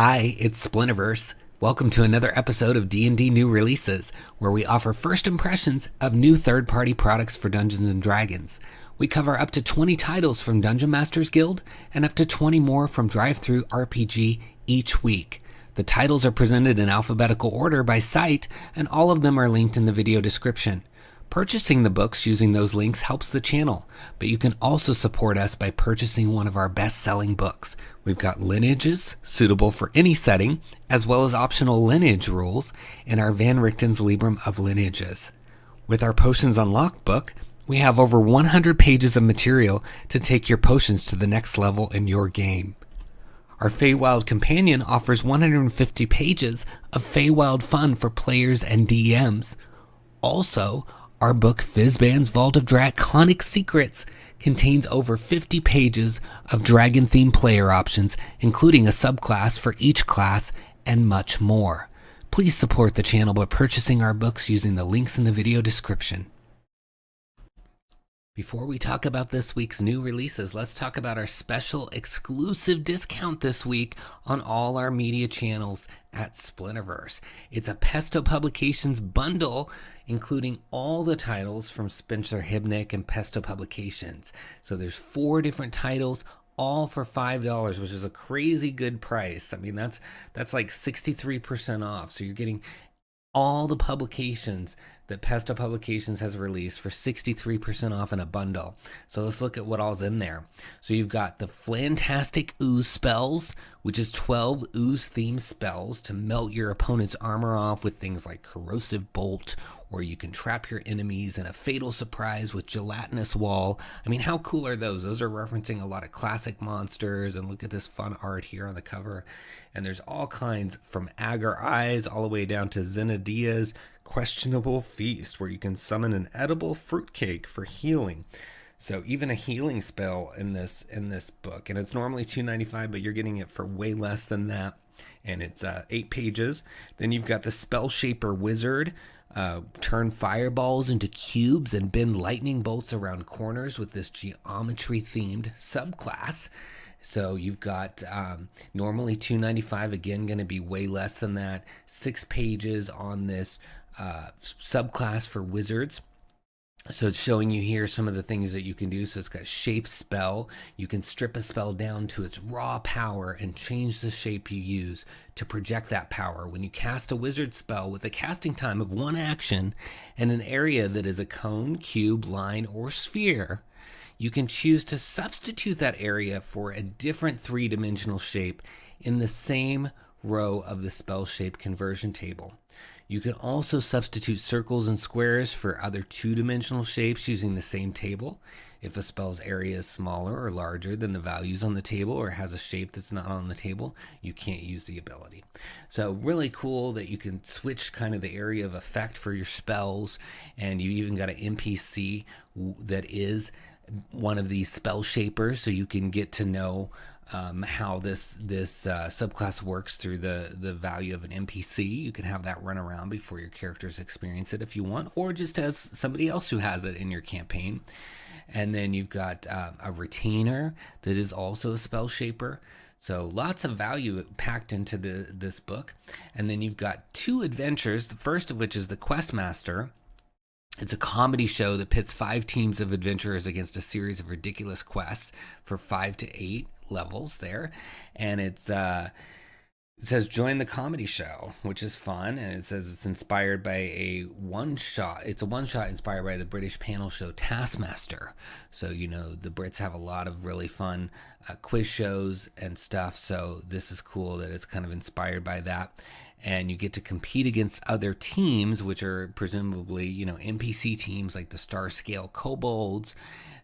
Hi, it's Splinterverse. Welcome to another episode of D&D New Releases, where we offer first impressions of new third-party products for Dungeons & Dragons. We cover up to 20 titles from Dungeon Masters Guild and up to 20 more from DriveThruRPG each week. The titles are presented in alphabetical order by site, and all of them are linked in the video description. Purchasing the books using those links helps the channel, but you can also support us by purchasing one of our best-selling books. We've got lineages, suitable for any setting, as well as optional lineage rules in our Van Richten's Librum of Lineages. With our Potions Unlocked book, we have over 100 pages of material to take your potions to the next level in your game. Our Feywild Companion offers 150 pages of Feywild fun for players and DMs. Also, our book Fizban's Vault of Draconic Secrets contains over 50 pages of dragon-themed player options, including a subclass for each class, and much more. Please support the channel by purchasing our books using the links in the video description. Before we talk about this week's new releases, let's talk about our special exclusive discount this week on all our media channels at Splinterverse. It's a Pesto Publications bundle, including all the titles from Spencer Hibnick and Pesto Publications. So there's 4 different titles, all for $5, which is a crazy good price. I mean, that's like 63% off. So you're getting all the publications that Pesto Publications has released for 63% off in a bundle. So let's look at what all's in there. So you've got the Fantastic Ooze spells, which is 12 ooze-themed spells to melt your opponent's armor off with things like Corrosive Bolt, or you can trap your enemies in a Fatal Surprise with Gelatinous Wall. I mean, how cool are those? Those are referencing a lot of classic monsters, and look at this fun art here on the cover. And there's all kinds from Agar Eyes all the way down to Zenadia's Questionable Feast, where you can summon an edible fruitcake for healing. So even a healing spell in this book, and it's normally $2.95, but you're getting it for way less than that. And it's 8 pages. Then you've got the Spell Shaper Wizard. Turn fireballs into cubes and bend lightning bolts around corners with this geometry-themed subclass. So you've got normally $2.95, again, going to be way less than that. 6 pages on this subclass for wizards. So it's showing you here some of the things that you can do. So it's got Shape Spell. You can strip a spell down to its raw power and change the shape you use to project that power. When you cast a wizard spell with a casting time of 1 action and an area that is a cone, cube, line, or sphere, you can choose to substitute that area for a different 3-dimensional shape in the same row of the spell shape conversion table. You can also substitute circles and squares for other 2-dimensional shapes using the same table. If a spell's area is smaller or larger than the values on the table or has a shape that's not on the table, you can't use the ability. So really cool that you can switch kind of the area of effect for your spells, and you even got an NPC that is one of these spell shapers, so you can get to know how this subclass works through the value of an NPC. You can have that run around before your characters experience it if you want, or just as somebody else who has it in your campaign. And then you've got a retainer that is also a spell shaper. So lots of value packed into this book. And then you've got 2 adventures, the first of which is the Questmaster. It's a comedy show that pits 5 teams of adventurers against a series of ridiculous quests for 5 to 8 levels there. And it says join the comedy show, which is fun. And it says it's inspired by a one-shot. It's a one-shot inspired by the British panel show Taskmaster. So, you know, the Brits have a lot of really fun quiz shows and stuff. So this is cool that it's kind of inspired by that. And you get to compete against other teams, which are presumably, you know, NPC teams like the Star Scale Kobolds,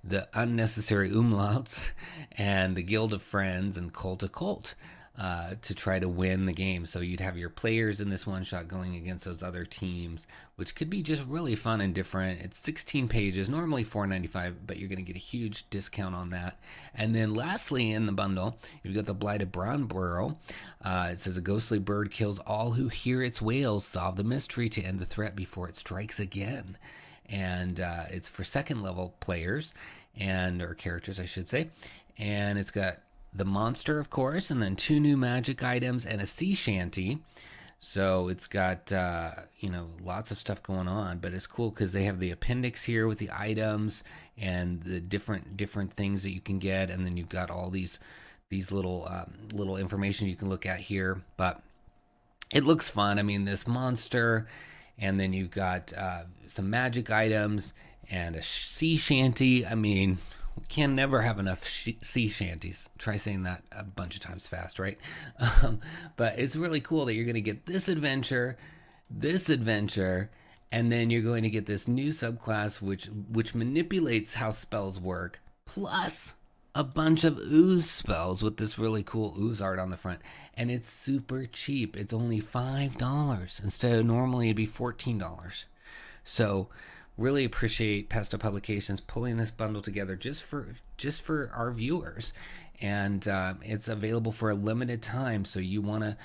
the Unnecessary Umlauts, and the Guild of Friends and Cult of Cult, to try to win the game. So you'd have your players in this one shot going against those other teams, which could be just really fun and different. It's 16 pages, normally $4.95, but you're going to get a huge discount on that. And then lastly in the bundle, you've got the Blighted Bronborough. It says a ghostly bird kills all who hear its wails, solve the mystery to end the threat before it strikes again. And it's for 2nd level players, or characters I should say. And it's got the monster, of course, and then 2 new magic items and a sea shanty. So it's got, lots of stuff going on, but it's cool because they have the appendix here with the items and the different things that you can get. And then you've got all these little information you can look at here, but it looks fun. I mean, this monster, and then you've got some magic items and a sea shanty. I mean, we can never have enough sea shanties. Try saying that a bunch of times fast, right? But it's really cool that you're going to get this adventure, and then you're going to get this new subclass which manipulates how spells work, plus a bunch of ooze spells with this really cool ooze art on the front. And it's super cheap. It's only $5 instead of normally it'd be $14. So really appreciate Pesto Publications pulling this bundle together just for our viewers, and it's available for a limited time. So you wanna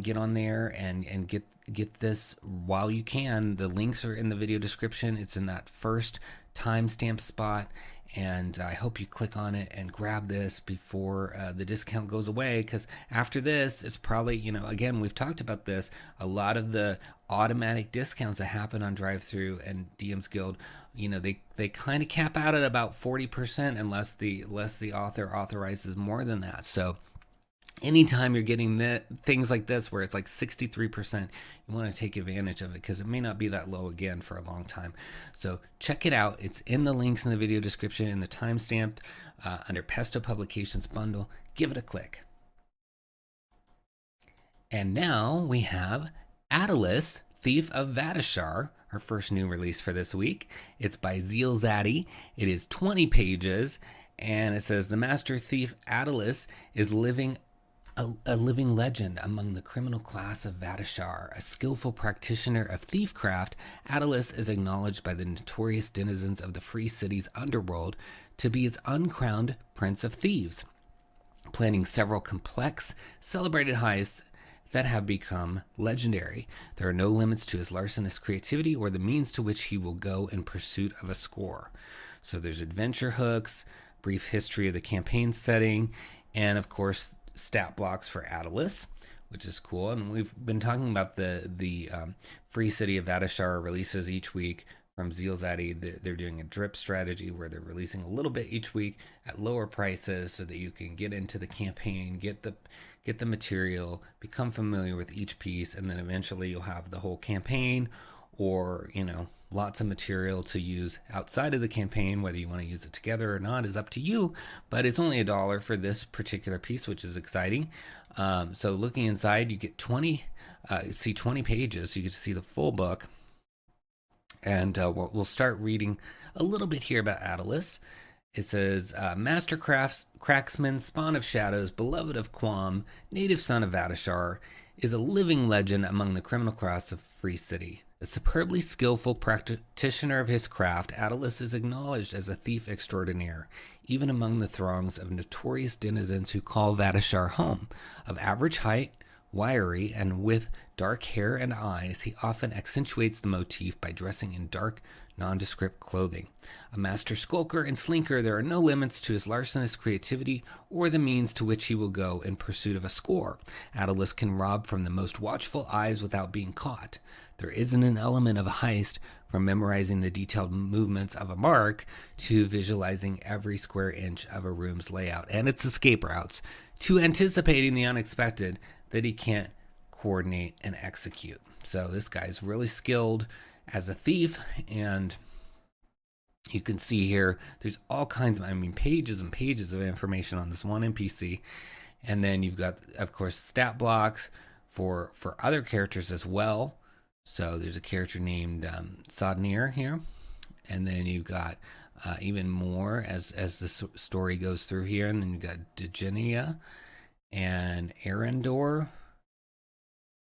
get on there and get this while you can. The links are in the video description. It's in that first timestamp spot, and I hope you click on it and grab this before the discount goes away, because after this it's probably, again, we've talked about this, a lot of the automatic discounts that happen on DriveThru and DM's Guild, they kind of cap out at about 40% unless the author authorizes more than that. So anytime you're getting things like this where it's like 63%, you want to take advantage of it, because it may not be that low again for a long time. So check it out. It's in the links in the video description, in the timestamp under Pesto Publications bundle. Give it a click. And now we have Attalis, Thief of Vadashar, our first new release for this week. It's by 𝙤𝙤𝙬𝙯. It is 20 pages, and it says the master thief Attalis is a living legend among the criminal class of Vadashar. A skillful practitioner of thiefcraft, Attalis is acknowledged by the notorious denizens of the free city's underworld to be its uncrowned prince of thieves, planning several complex, celebrated heists that have become legendary. There are no limits to his larcenous creativity or the means to which he will go in pursuit of a score. So there's adventure hooks, brief history of the campaign setting, and of course stat blocks for Attalis, which is cool. And we've been talking about the Free City of Vadashar releases each week from 𝙤𝙤𝙬𝙯. They're doing a drip strategy where they're releasing a little bit each week at lower prices so that you can get into the campaign, get the material, become familiar with each piece, and then eventually you'll have the whole campaign, or lots of material to use outside of the campaign. Whether you want to use it together or not is up to you, but it's only $1 for this particular piece, which is exciting. So looking inside, you get 20 pages, so you get to see the full book. And we'll start reading a little bit here about Attalis. It says, Master Cracksman, spawn of shadows, beloved of 𝙤𝙤𝙬𝙯, native son of Vadashar, is a living legend among the criminal class of Free City. A superbly skillful practitioner of his craft, Attalis is acknowledged as a thief extraordinaire, even among the throngs of notorious denizens who call Vadashar home. Of average height, wiry, and with dark hair and eyes, he often accentuates the motif by dressing in dark, nondescript clothing. A master skulker and slinker, there are no limits to his larcenous creativity or the means to which he will go in pursuit of a score. Attalis can rob from the most watchful eyes without being caught. There isn't an element of a heist, from memorizing the detailed movements of a mark to visualizing every square inch of a room's layout and its escape routes, to anticipating the unexpected that he can't coordinate and execute. So this guy's really skilled as a thief, and you can see here there's all kinds of, pages and pages of information on this one NPC. And then you've got, of course, stat blocks for other characters as well. So there's a character named Snidier here, and then you've got even more as the story goes through here. And then you've got Dejenia and Arendor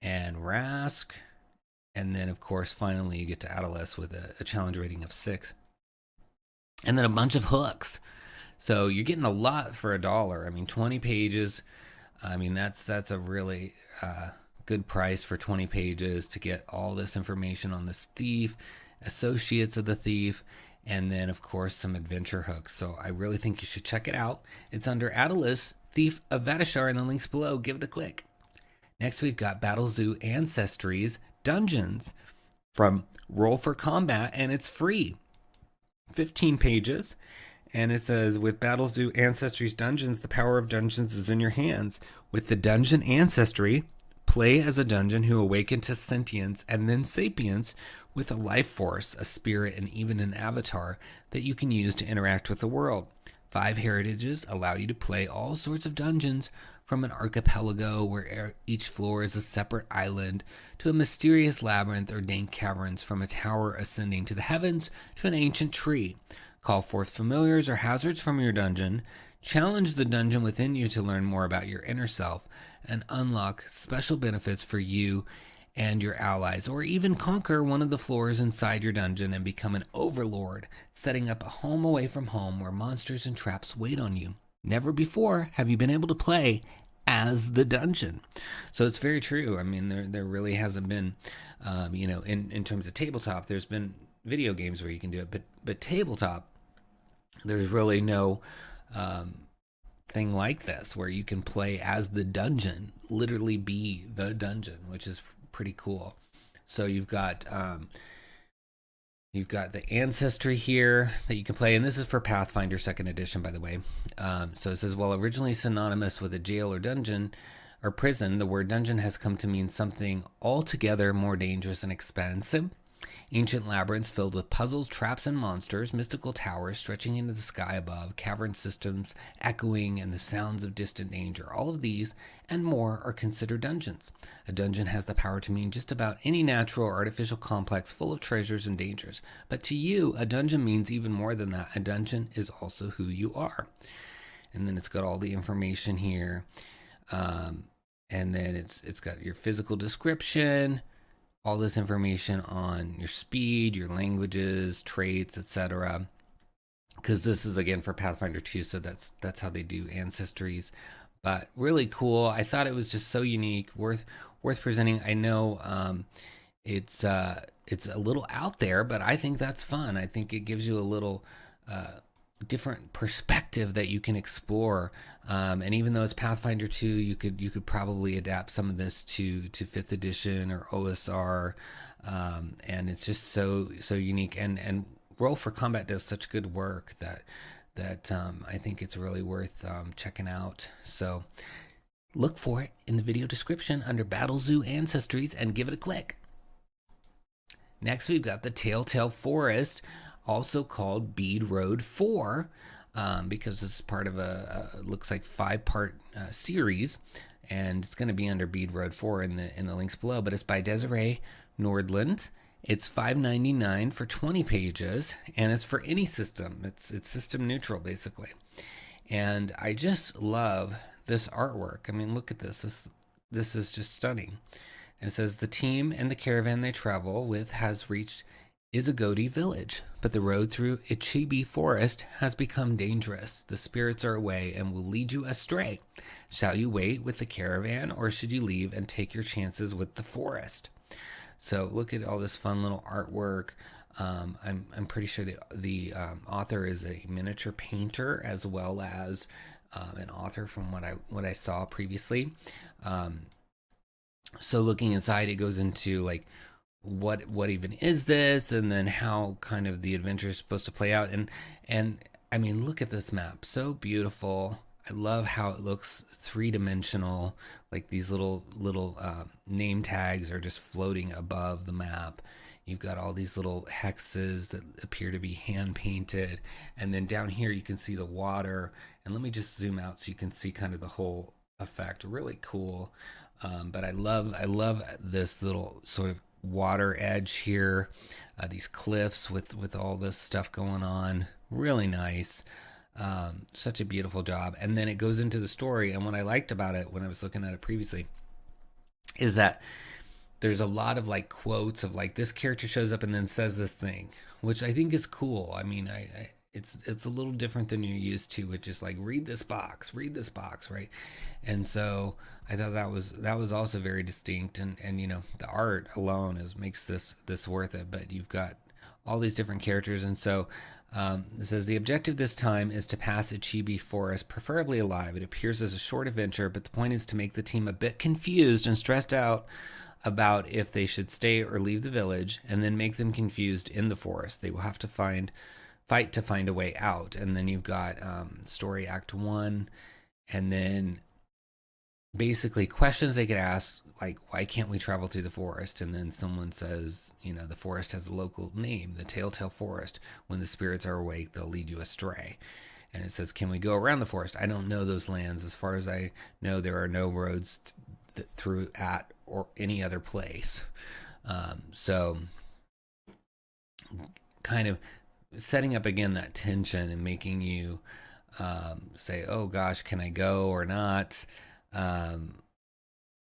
and Rask, and then of course finally you get to Attalis with a challenge rating of 6, and then a bunch of hooks. So you're getting a lot for $1. 20 pages. That's a really good price for 20 pages to get all this information on this thief, associates of the thief, and then of course some adventure hooks. So I really think you should check it out. It's under Attalis, Thief of Vadashar in the links below. Give it a click. Next, we've got Battlezoo Ancestries Dungeons from Roll for Combat, and it's free. 15 pages. And it says, with Battlezoo Ancestries Dungeons, the power of dungeons is in your hands. With the dungeon ancestry, play as a dungeon who awakened to sentience and then sapience with a life force, a spirit, and even an avatar that you can use to interact with the world. 5 heritages allow you to play all sorts of dungeons, from an archipelago where each floor is a separate island to a mysterious labyrinth or dank caverns, from a tower ascending to the heavens to an ancient tree. Call forth familiars or hazards from your dungeon, challenge the dungeon within you to learn more about your inner self, and unlock special benefits for you and your allies, or even conquer one of the floors inside your dungeon and become an overlord, setting up a home away from home where monsters and traps wait on you. Never before have you been able to play as the dungeon. So it's very true. I mean, there really hasn't been, in terms of tabletop, there's been video games where you can do it, but tabletop, there's really no thing like this where you can play as the dungeon, literally be the dungeon, which is pretty cool. So you've got the ancestry here that you can play, and this is for Pathfinder 2nd edition, by the way. So it says, while originally synonymous with a jail or dungeon or prison, the word dungeon has come to mean something altogether more dangerous and expensive. Ancient labyrinths filled with puzzles, traps, and monsters, mystical towers stretching into the sky above, cavern systems echoing, and the sounds of distant danger. All of these and more are considered dungeons. A dungeon has the power to mean just about any natural or artificial complex full of treasures and dangers. But to you, a dungeon means even more than that. A dungeon is also who you are. And then it's got all the information here. And then it's got your physical description, all this information on your speed, your languages, traits, etc. Because this is, again, for Pathfinder 2, so that's how they do ancestries. But really cool. I thought it was just so unique, worth presenting. I know it's a little out there, but I think that's fun. I think it gives you a little different perspective that you can explore. And even though it's Pathfinder 2, you could probably adapt some of this to 5th edition or OSR. And it's just so unique. And Roll for Combat does such good work that I think it's really worth checking out. So look for it in the video description under Battlezoo Ancestries and give it a click. Next, we've got the Telltale Forest, also called Bead Road 4, because this is part of a looks like 5-part series, and it's going to be under Bead Road 4 in the links below. But it's by Desiree Nordland. It's $5.99 for 20 pages, and it's for any system. It's system neutral, basically. And I just love this artwork. I mean, look at this. This is just stunning. It says, the team and the caravan they travel with has reached 𝘽𝙤𝙘𝙤 village, but the road through 𝘽𝙤𝙘𝙤 forest has become dangerous. The spirits are away and will lead you astray. Shall you wait with the caravan, or should you leave and take your chances with the forest? So look at all this fun little artwork. I'm pretty sure the author is a miniature painter as well as an author from what I saw previously. So looking inside, it goes into like what even is this, and then how kind of the adventure is supposed to play out. And I mean, look at this map, so beautiful. I love how it looks 3-dimensional, like these little name tags are just floating above the map. You've got all these little hexes that appear to be hand painted, and then down here you can see the water. And let me just zoom out so you can see kind of the whole effect. Really cool. But I love this little sort of water edge here, these cliffs with all this stuff going on. Really nice. Such a beautiful job. And then it goes into the story, and what I liked about it when I was looking at it previously is that there's a lot of like quotes of like, this character shows up and then says this thing, which I think is cool. I mean, it's a little different than you're used to, which is like, read this box, right? And so I thought that was also very distinct, and you know, the art alone makes this worth it. But you've got all these different characters. And so it says the objective this time is to pass 𝘎𝙤 Forest, preferably alive. It appears as a short adventure, but the point is to make the team a bit confused and stressed out about if they should stay or leave the village, and then make them confused in the forest. They will have to fight to find a way out. And then you've got story act 1, and then basically questions they could ask, like, why can't we travel through the forest? And then someone says, the forest has a local name, the Telltale Forest. When the spirits are awake, they'll lead you astray. And it says, can we go around the forest? I don't know those lands. As far as I know, there are no roads through at or any other place. So kind of setting up again that tension and making you say, oh gosh, can I go or not?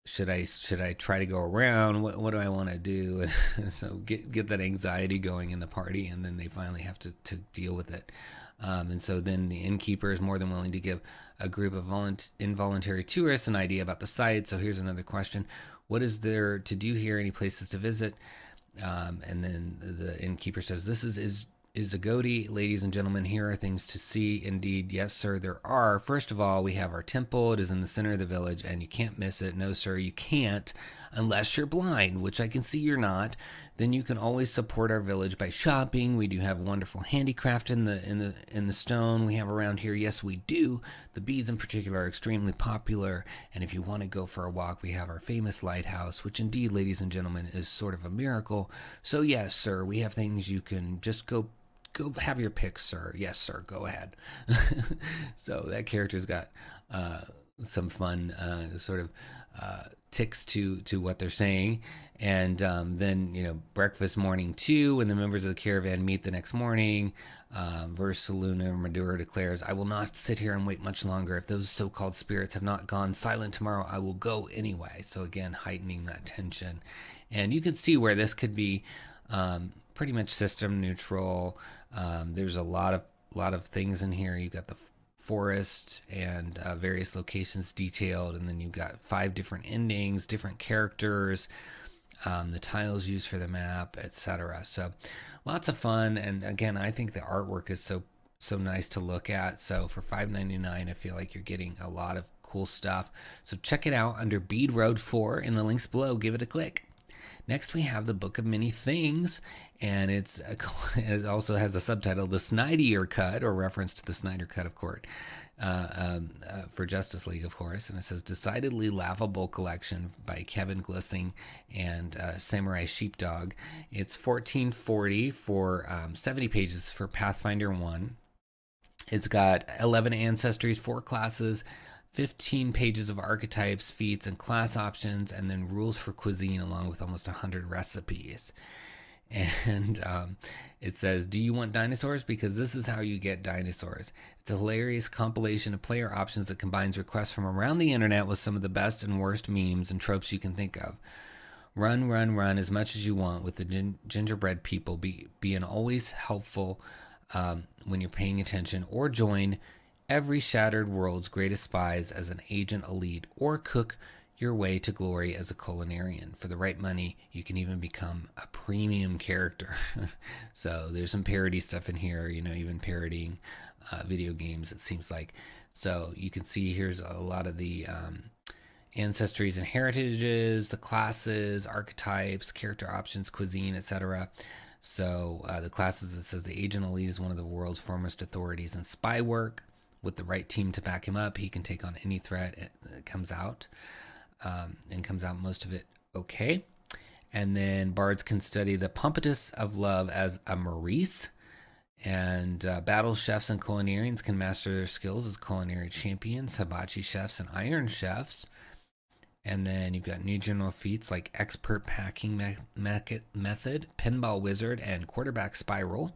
Should I try to go around? What do I want to do? And so get that anxiety going in the party, and then they finally have to deal with it. And so then the innkeeper is more than willing to give a group of involuntary tourists an idea about the site. So here's another question. What is there to do here? Any places to visit? And then the innkeeper says, this is 𝘎𝙤𝙘𝙤, ladies and gentlemen, here are things to see. Indeed, yes, sir, there are. First of all, we have our temple. It is in the center of the village, and you can't miss it. No, sir, you can't, unless you're blind, which I can see you're not. Then you can always support our village by shopping. We do have wonderful handicraft in the stone we have around here. Yes, we do. The beads in particular are extremely popular. And if you want to go for a walk, we have our famous lighthouse, which indeed, ladies and gentlemen, is sort of a miracle. So yes, sir, we have things you can just go have your pick, sir. Yes, sir, go ahead. So that character's got some fun sort of ticks to what they're saying. And then, breakfast morning 2, when the members of the caravan meet the next morning, Versaluna Madura declares, I will not sit here and wait much longer. If those so-called spirits have not gone silent tomorrow, I will go anyway. So again, heightening that tension. And you can see where this could be pretty much system neutral. There's a lot of things in here. You've got the forest and various locations detailed, and then you've got 5 different endings, different characters, the tiles used for the map, etc. So lots of fun. And again, I think the artwork is so nice to look at. So for $5.99, I feel like you're getting a lot of cool stuff. So check it out under Bead Road 4 in the links below. Give it a click. Next, we have the Book of Many Things, and it also has a subtitle, The Snidier Cut, or reference to the Snider Cut of court, for Justice League, of course. And it says, Decidedly Laughable Collection by Kevin Glissing and Samurai Sheepdog. It's $14.40 for 70 pages for Pathfinder 1. It's got 11 ancestries, 4 classes, 15 pages of archetypes, feats, and class options, and then rules for cuisine along with almost 100 recipes. And it says, do you want dinosaurs? Because this is how you get dinosaurs. It's a hilarious compilation of player options that combines requests from around the internet with some of the best and worst memes and tropes you can think of. Run, run, run as much as you want with the gingerbread people. Be an always helpful when you're paying attention, or join every shattered world's greatest spies as an agent elite, or cook your way to glory as a culinarian. For the right money, you can even become a premium character. So there's some parody stuff in here, even parodying video games, it seems like. So you can see here's a lot of the ancestries and heritages, the classes, archetypes, character options, cuisine, etc. So the classes, it says the agent elite is one of the world's foremost authorities in spy work. With the right team to back him up, he can take on any threat that comes out, and comes out most of it okay. And then bards can study the pompatus of love as a Maurice, and battle chefs and culinarians can master their skills as culinary champions, hibachi chefs and iron chefs. And then you've got new general feats like expert packing method, pinball wizard, and quarterback spiral.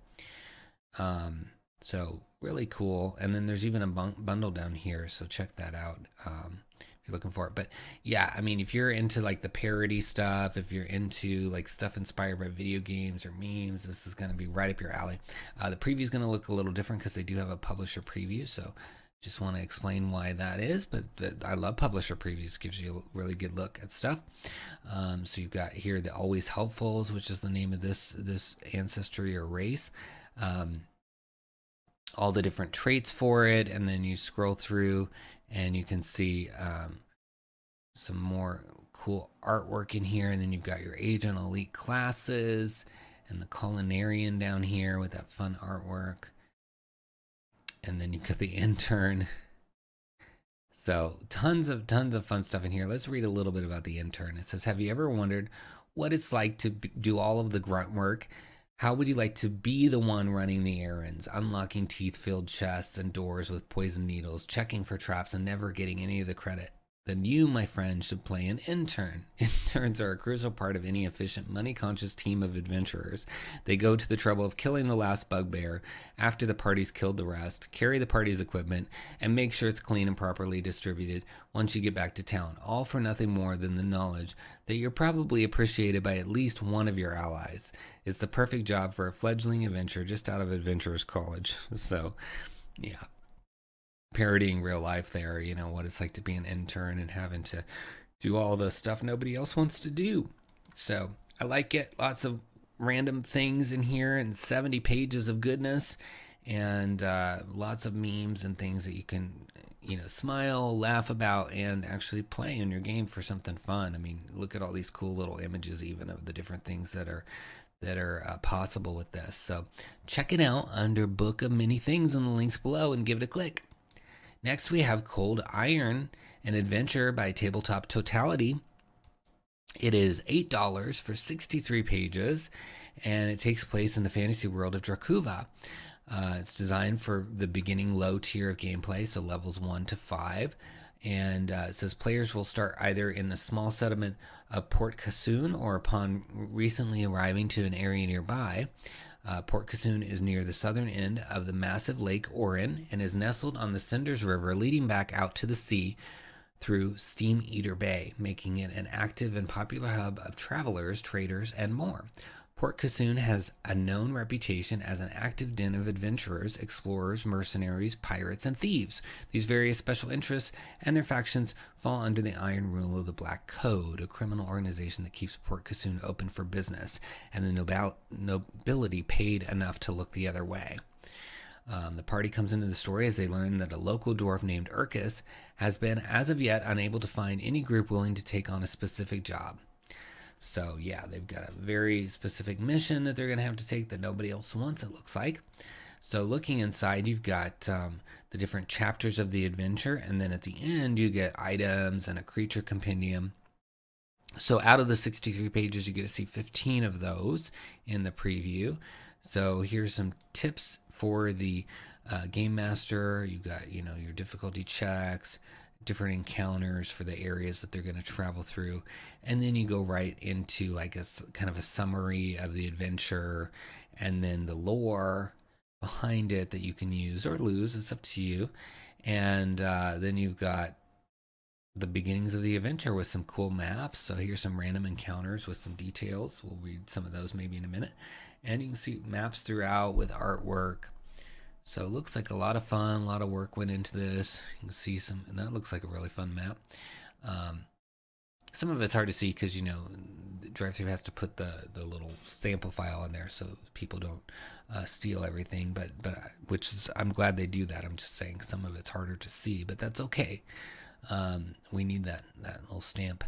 So really cool. And then there's even a bundle down here, so check that out if you're looking for it. But yeah, I mean, if you're into like the parody stuff, if you're into like stuff inspired by video games or memes, this is going to be right up your alley. The preview is going to look a little different because they do have a publisher preview, so Just want to explain why that is, but I love publisher previews. Gives you a really good look at stuff. So you've got here the Always Helpfuls, which is the name of this ancestry or race. All the different traits for it, and then you scroll through and you can see some more cool artwork in here, and then you've got your agent elite classes and the culinarian down here with that fun artwork. And then you've got the intern. So tons of fun stuff in here. Let's read a little bit about the intern. It says, have you ever wondered what it's like to do all of the grunt work? How would you like to be the one running the errands, unlocking teeth-filled chests and doors with poison needles, checking for traps, and never getting any of the credit? Then you, my friend, should play an intern. Interns are a crucial part of any efficient, money-conscious team of adventurers. They go to the trouble of killing the last bugbear after the party's killed the rest, carry the party's equipment, and make sure it's clean and properly distributed once you get back to town, all for nothing more than the knowledge that you're probably appreciated by at least one of your allies. It's the perfect job for a fledgling adventurer just out of adventurer's college. So, yeah. Parodying real life there, you know, what it's like to be an intern and having to do all the stuff nobody else wants to do. So I like it. Lots of random things in here and 70 pages of goodness, and lots of memes and things that you can, you know, smile, laugh about, and actually play in your game for something fun. I mean, look at all these cool little images even of the different things that are possible with this. So check it out under Book of Many Things in the links below and give it a click. Next, we have Cold Iron, an adventure by Tabletop Totality. It is $8 for 63 pages, and it takes place in the fantasy world of Dracuva. It's designed for the beginning low tier of gameplay, so levels 1 to 5. And it says players will start either in the small settlement of Port Cassoon or upon recently arriving to an area nearby. Port Cassoon is near the southern end of the massive Lake Orin and is nestled on the Cinders River, leading back out to the sea through Steam Eater Bay, making it an active and popular hub of travelers, traders, and more. Port Cassoon has a known reputation as an active den of adventurers, explorers, mercenaries, pirates, and thieves. These various special interests and their factions fall under the iron rule of the Black Code, a criminal organization that keeps Port Cassoon open for business, and the nobility paid enough to look the other way. The party comes into the story as they learn that a local dwarf named Urkus has been, as of yet, unable to find any group willing to take on a specific job. So yeah, they've got a very specific mission that they're going to have to take that nobody else wants, it looks like. So looking inside, you've got the different chapters of the adventure, and then at the end you get items and a creature compendium. So out of the 63 pages, you get to see 15 of those in the preview. So here's some tips for the game master. You've got, you know, your difficulty checks, different encounters for the areas that they're going to travel through, and then you go right into like a kind of a summary of the adventure, and then the lore behind it that you can use or lose, it's up to you. And then you've got the beginnings of the adventure with some cool maps. So here's some random encounters with some details. We'll read some of those maybe in a minute, and you can see maps throughout with artwork. So it looks like a lot of fun, a lot of work went into this. You can see some, and that looks like a really fun map. Some of it's hard to see because, you know, DriveThru has to put the little sample file in there so people don't steal everything. But which is, I'm glad they do that. I'm just saying some of it's harder to see, but that's okay. We need that little stamp.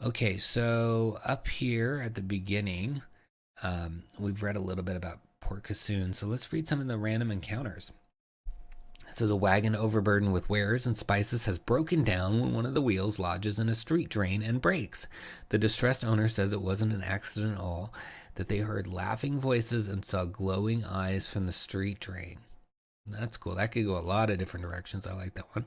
Okay, so up here at the beginning, we've read a little bit about Port Cassoon, so let's read some of the random encounters. It says a wagon overburdened with wares and spices has broken down when one of the wheels lodges in a street drain and breaks. The distressed owner says it wasn't an accident at all, that they heard laughing voices and saw glowing eyes from the street drain. That's cool. That could go a lot of different directions. I like that one.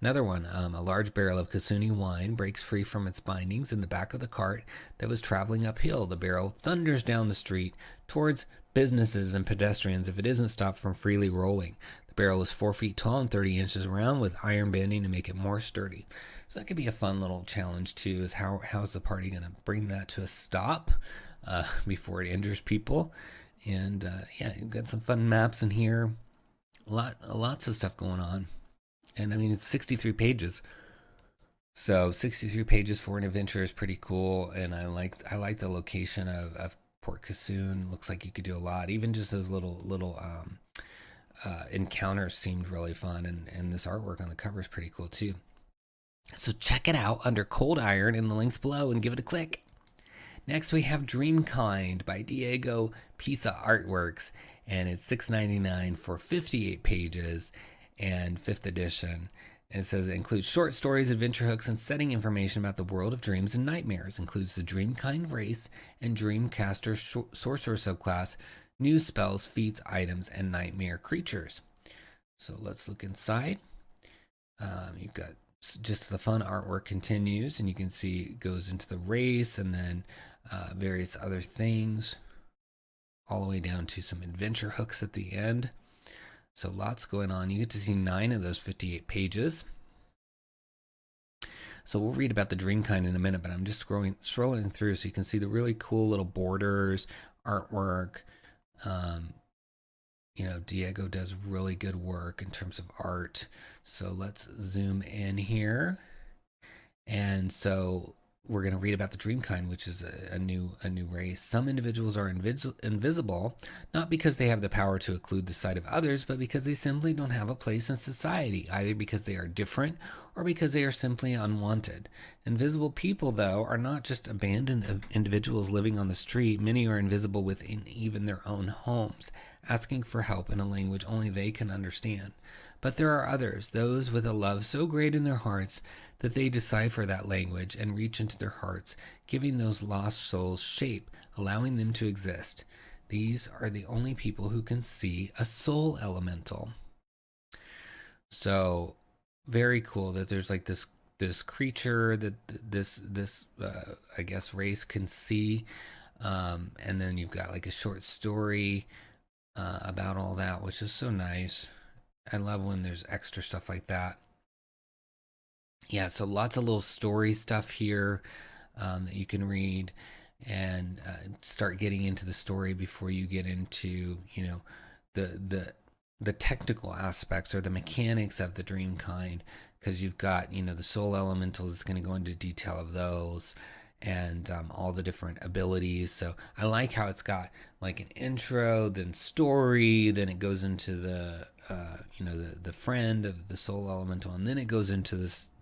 Another one, a large barrel of Kasuni wine breaks free from its bindings in the back of the cart that was traveling uphill. The barrel thunders down the street towards businesses and pedestrians if it isn't stopped from freely rolling. The barrel is 4 feet tall and 30 inches around with iron banding to make it more sturdy. So that could be a fun little challenge too, is how's the party going to bring that to a stop before it injures people. And yeah, you've got some fun maps in here. Lots of stuff going on. And I mean, it's 63 pages. So 63 pages for an adventure is pretty cool. And I like the location of Port Casoon. Looks like you could do a lot. Even just those little encounters seemed really fun. And this artwork on the cover is pretty cool too. So check it out under Cold Iron in the links below and give it a click. Next we have Dreamkind by Diego Pisa Artworks, and it's $6.99 for 58 pages and 5th edition. And it says it includes short stories, adventure hooks, and setting information about the world of dreams and nightmares. Includes the Dreamkind race and Dreamcaster sorcerer subclass, new spells, feats, items, and nightmare creatures. So let's look inside. You've got just the fun artwork continues, and you can see it goes into the race and then various other things, all the way down to some adventure hooks at the end. So lots going on. You get to see 9 of those 58 pages. So we'll read about the Dreamkind in a minute, but I'm just scrolling through so you can see the really cool little borders, artwork. You know, Diego does really good work in terms of art. So let's zoom in here. And so we're going to read about the Dreamkind, which is a new race. Some individuals are invisible, not because they have the power to occlude the sight of others, but because they simply don't have a place in society, either because they are different or because they are simply unwanted. Invisible people, though, are not just abandoned individuals living on the street. Many are invisible within even their own homes, asking for help in a language only they can understand. But there are others, those with a love so great in their hearts that they decipher that language and reach into their hearts, giving those lost souls shape, allowing them to exist. These are the only people who can see a soul elemental. So very cool that there's like this creature that this I guess race can see, and then you've got like a short story about all that, which is so nice. I love when there's extra stuff like that. Yeah, so lots of little story stuff here that you can read and start getting into the story before you get into, you know, the technical aspects or the mechanics of the Dreamkind, because you've got, you know, the soul elemental is going to go into detail of those and all the different abilities. So I like how it's got like an intro, then story, then it goes into the you know, the friend of the soul elemental, and then it goes into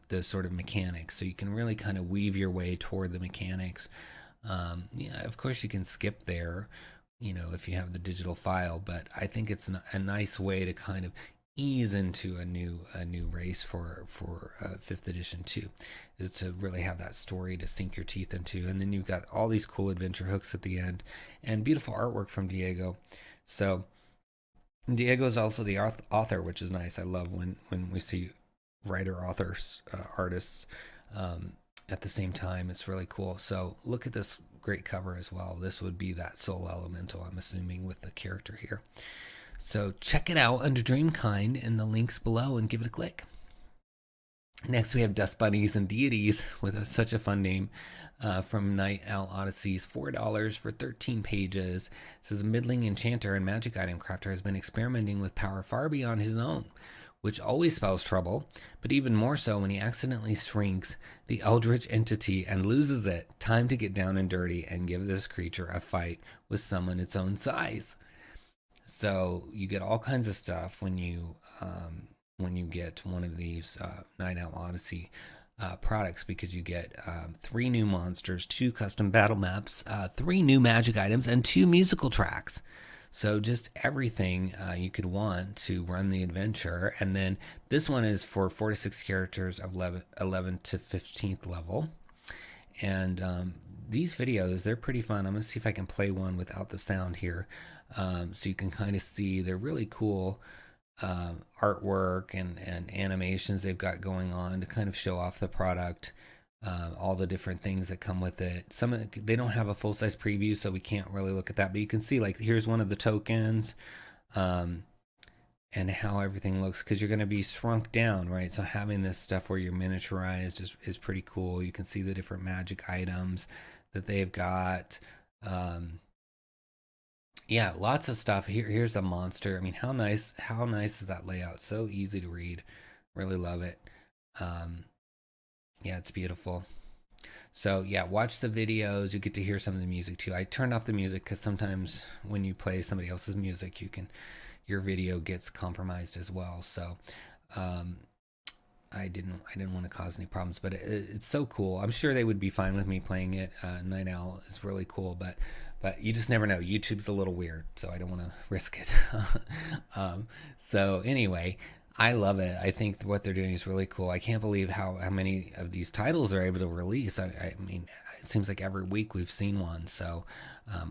the sort of mechanics. So you can really kind of weave your way toward the mechanics. Yeah, of course you can skip there, you know, if you have the digital file, but I think it's a nice way to kind of ease into a new race for 5th edition too, is to really have that story to sink your teeth into. And then you've got all these cool adventure hooks at the end and beautiful artwork from Diego. So Diego is also the author, which is nice. I love when we see writer, authors, artists at the same time. It's really cool. So look at this great cover as well. This would be that soul elemental, I'm assuming, with the character here. So check it out under Dreamkind in the links below and give it a click. Next we have Dust Bunnies and Deities with such a fun name from Night Owl Odysseys, $4 for 13 pages. It says a middling enchanter and magic item crafter has been experimenting with power far beyond his own, which always spells trouble, but even more so when he accidentally shrinks the eldritch entity and loses it. Time to get down and dirty and give this creature a fight with someone its own size. So you get all kinds of stuff when you get one of these Night Owl Odyssey products, because you get 3 new monsters, 2 custom battle maps, 3 new magic items, and 2 musical tracks. So just everything you could want to run the adventure. And then this one is for 4 to 6 characters of 11 to 15th level. And these videos, they're pretty fun. I'm going to see if I can play one without the sound here, so you can kind of see. They're really cool artwork and animations they've got going on to kind of show off the product. All the different things that come with it. They don't have a full-size preview, so we can't really look at that, but you can see, like, here's one of the tokens, and how everything looks, because you're going to be shrunk down, right? So having this stuff where you're miniaturized is pretty cool. You can see the different magic items that they've got. Yeah, lots of stuff. Here's a monster. I mean, how nice is that layout? So easy to read. Really love it. Yeah, it's beautiful. So yeah, watch the videos. You get to hear some of the music too. I turned off the music because sometimes when you play somebody else's music, your video gets compromised as well. So um, I didn't want to cause any problems, but it's so cool. I'm sure they would be fine with me playing it. Night Owl is really cool, but you just never know. YouTube's a little weird, so I don't want to risk it. So anyway, I love it. I think what they're doing is really cool. I can't believe how many of these titles they're able to release. I mean, it seems like every week we've seen one. So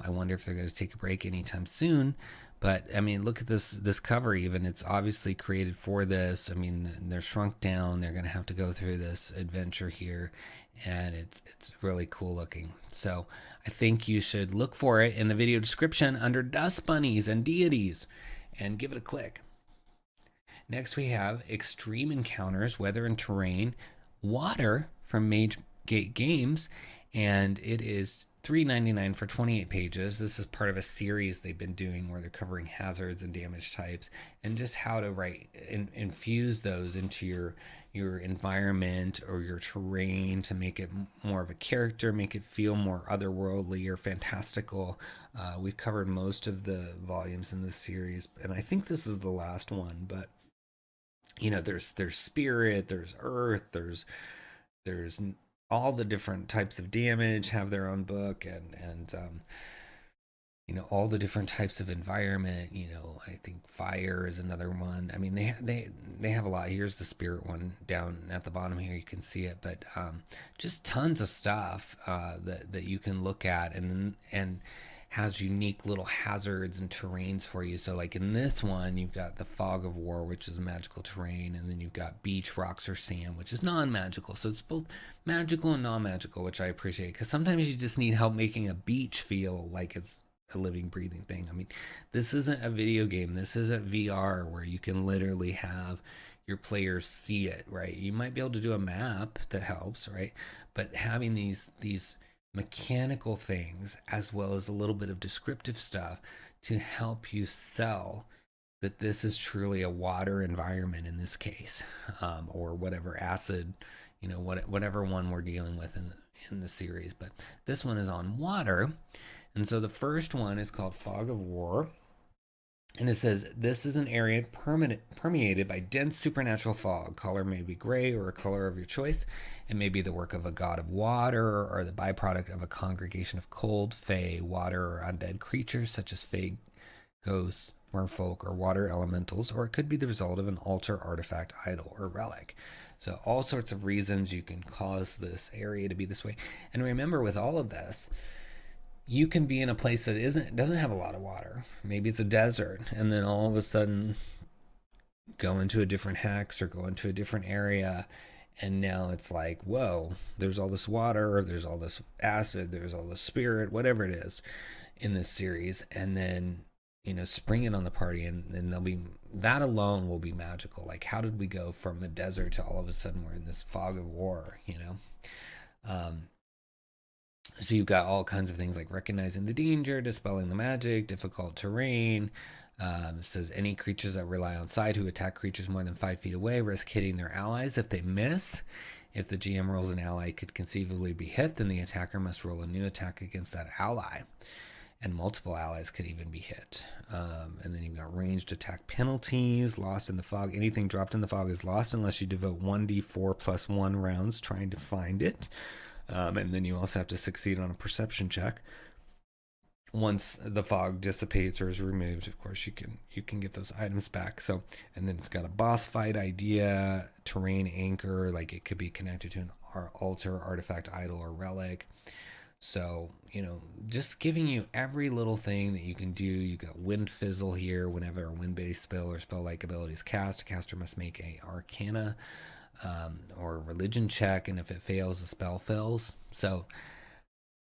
I wonder if they're going to take a break anytime soon. But I mean, look at this cover. Even it's obviously created for this. I mean, they're shrunk down. They're going to have to go through this adventure here, and it's really cool looking. So I think you should look for it in the video description under Dust Bunnies and Deities, and give it a click. Next, we have Extreme Encounters, Weather and Terrain, Water from Mage Gate Games, and it is $3.99 for 28 pages. This is part of a series they've been doing where they're covering hazards and damage types and just how to infuse those into your environment or your terrain to make it more of a character, make it feel more otherworldly or fantastical. We've covered most of the volumes in this series, and I think this is the last one, but you know, there's spirit, there's earth, there's all the different types of damage have their own book, and you know, all the different types of environment. You know, I think fire is another one. I mean, they have a lot. Here's the spirit one down at the bottom here. You can see it, but just tons of stuff that you can look at, and has unique little hazards and terrains for you. So like in this one, you've got the Fog of War, which is magical terrain, and then you've got beach, rocks, or sand, which is non-magical. So it's both magical and non-magical, which I appreciate, because sometimes you just need help making a beach feel like it's a living, breathing thing. I mean, this isn't a video game. This isn't VR where you can literally have your players see it, right? You might be able to do a map that helps, right? But having these mechanical things as well as a little bit of descriptive stuff to help you sell that this is truly a water environment in this case, or whatever acid, you know, whatever one we're dealing with in the series. But this one is on water, and so the first one is called Fog of War. And it says, this is an area permeated by dense supernatural fog. Color may be gray or a color of your choice. It may be the work of a god of water or the byproduct of a congregation of cold, fey, water, or undead creatures such as fey, ghosts, merfolk, or water elementals. Or it could be the result of an altar, artifact, idol, or relic. So all sorts of reasons you can cause this area to be this way. And remember, with all of this, you can be in a place that doesn't have a lot of water. Maybe it's a desert, and then all of a sudden go into a different hex or go into a different area, and now it's like, whoa, there's all this water, or there's all this acid, there's all this spirit, whatever it is in this series, and then, you know, spring it on the party, and then that alone will be magical. Like, how did we go from a desert to all of a sudden we're in this fog of war, you know? So you've got all kinds of things like recognizing the danger, dispelling the magic, difficult terrain. It says any creatures that rely on sight who attack creatures more than 5 feet away risk hitting their allies if they miss. If the GM rolls an ally could conceivably be hit, then the attacker must roll a new attack against that ally. And multiple allies could even be hit. And then you've got ranged attack penalties, lost in the fog. Anything dropped in the fog is lost unless you devote 1d4 plus 1 rounds trying to find it. And then you also have to succeed on a perception check. Once the fog dissipates or is removed, of course, you can get those items back. So, and then it's got a boss fight idea, terrain anchor, like it could be connected to an altar, artifact, idol, or relic. So, you know, just giving you every little thing that you can do. You got wind fizzle here. Whenever a wind-based spell or spell-like ability is cast, a caster must make a arcana or religion check, and if it fails, the spell fails. So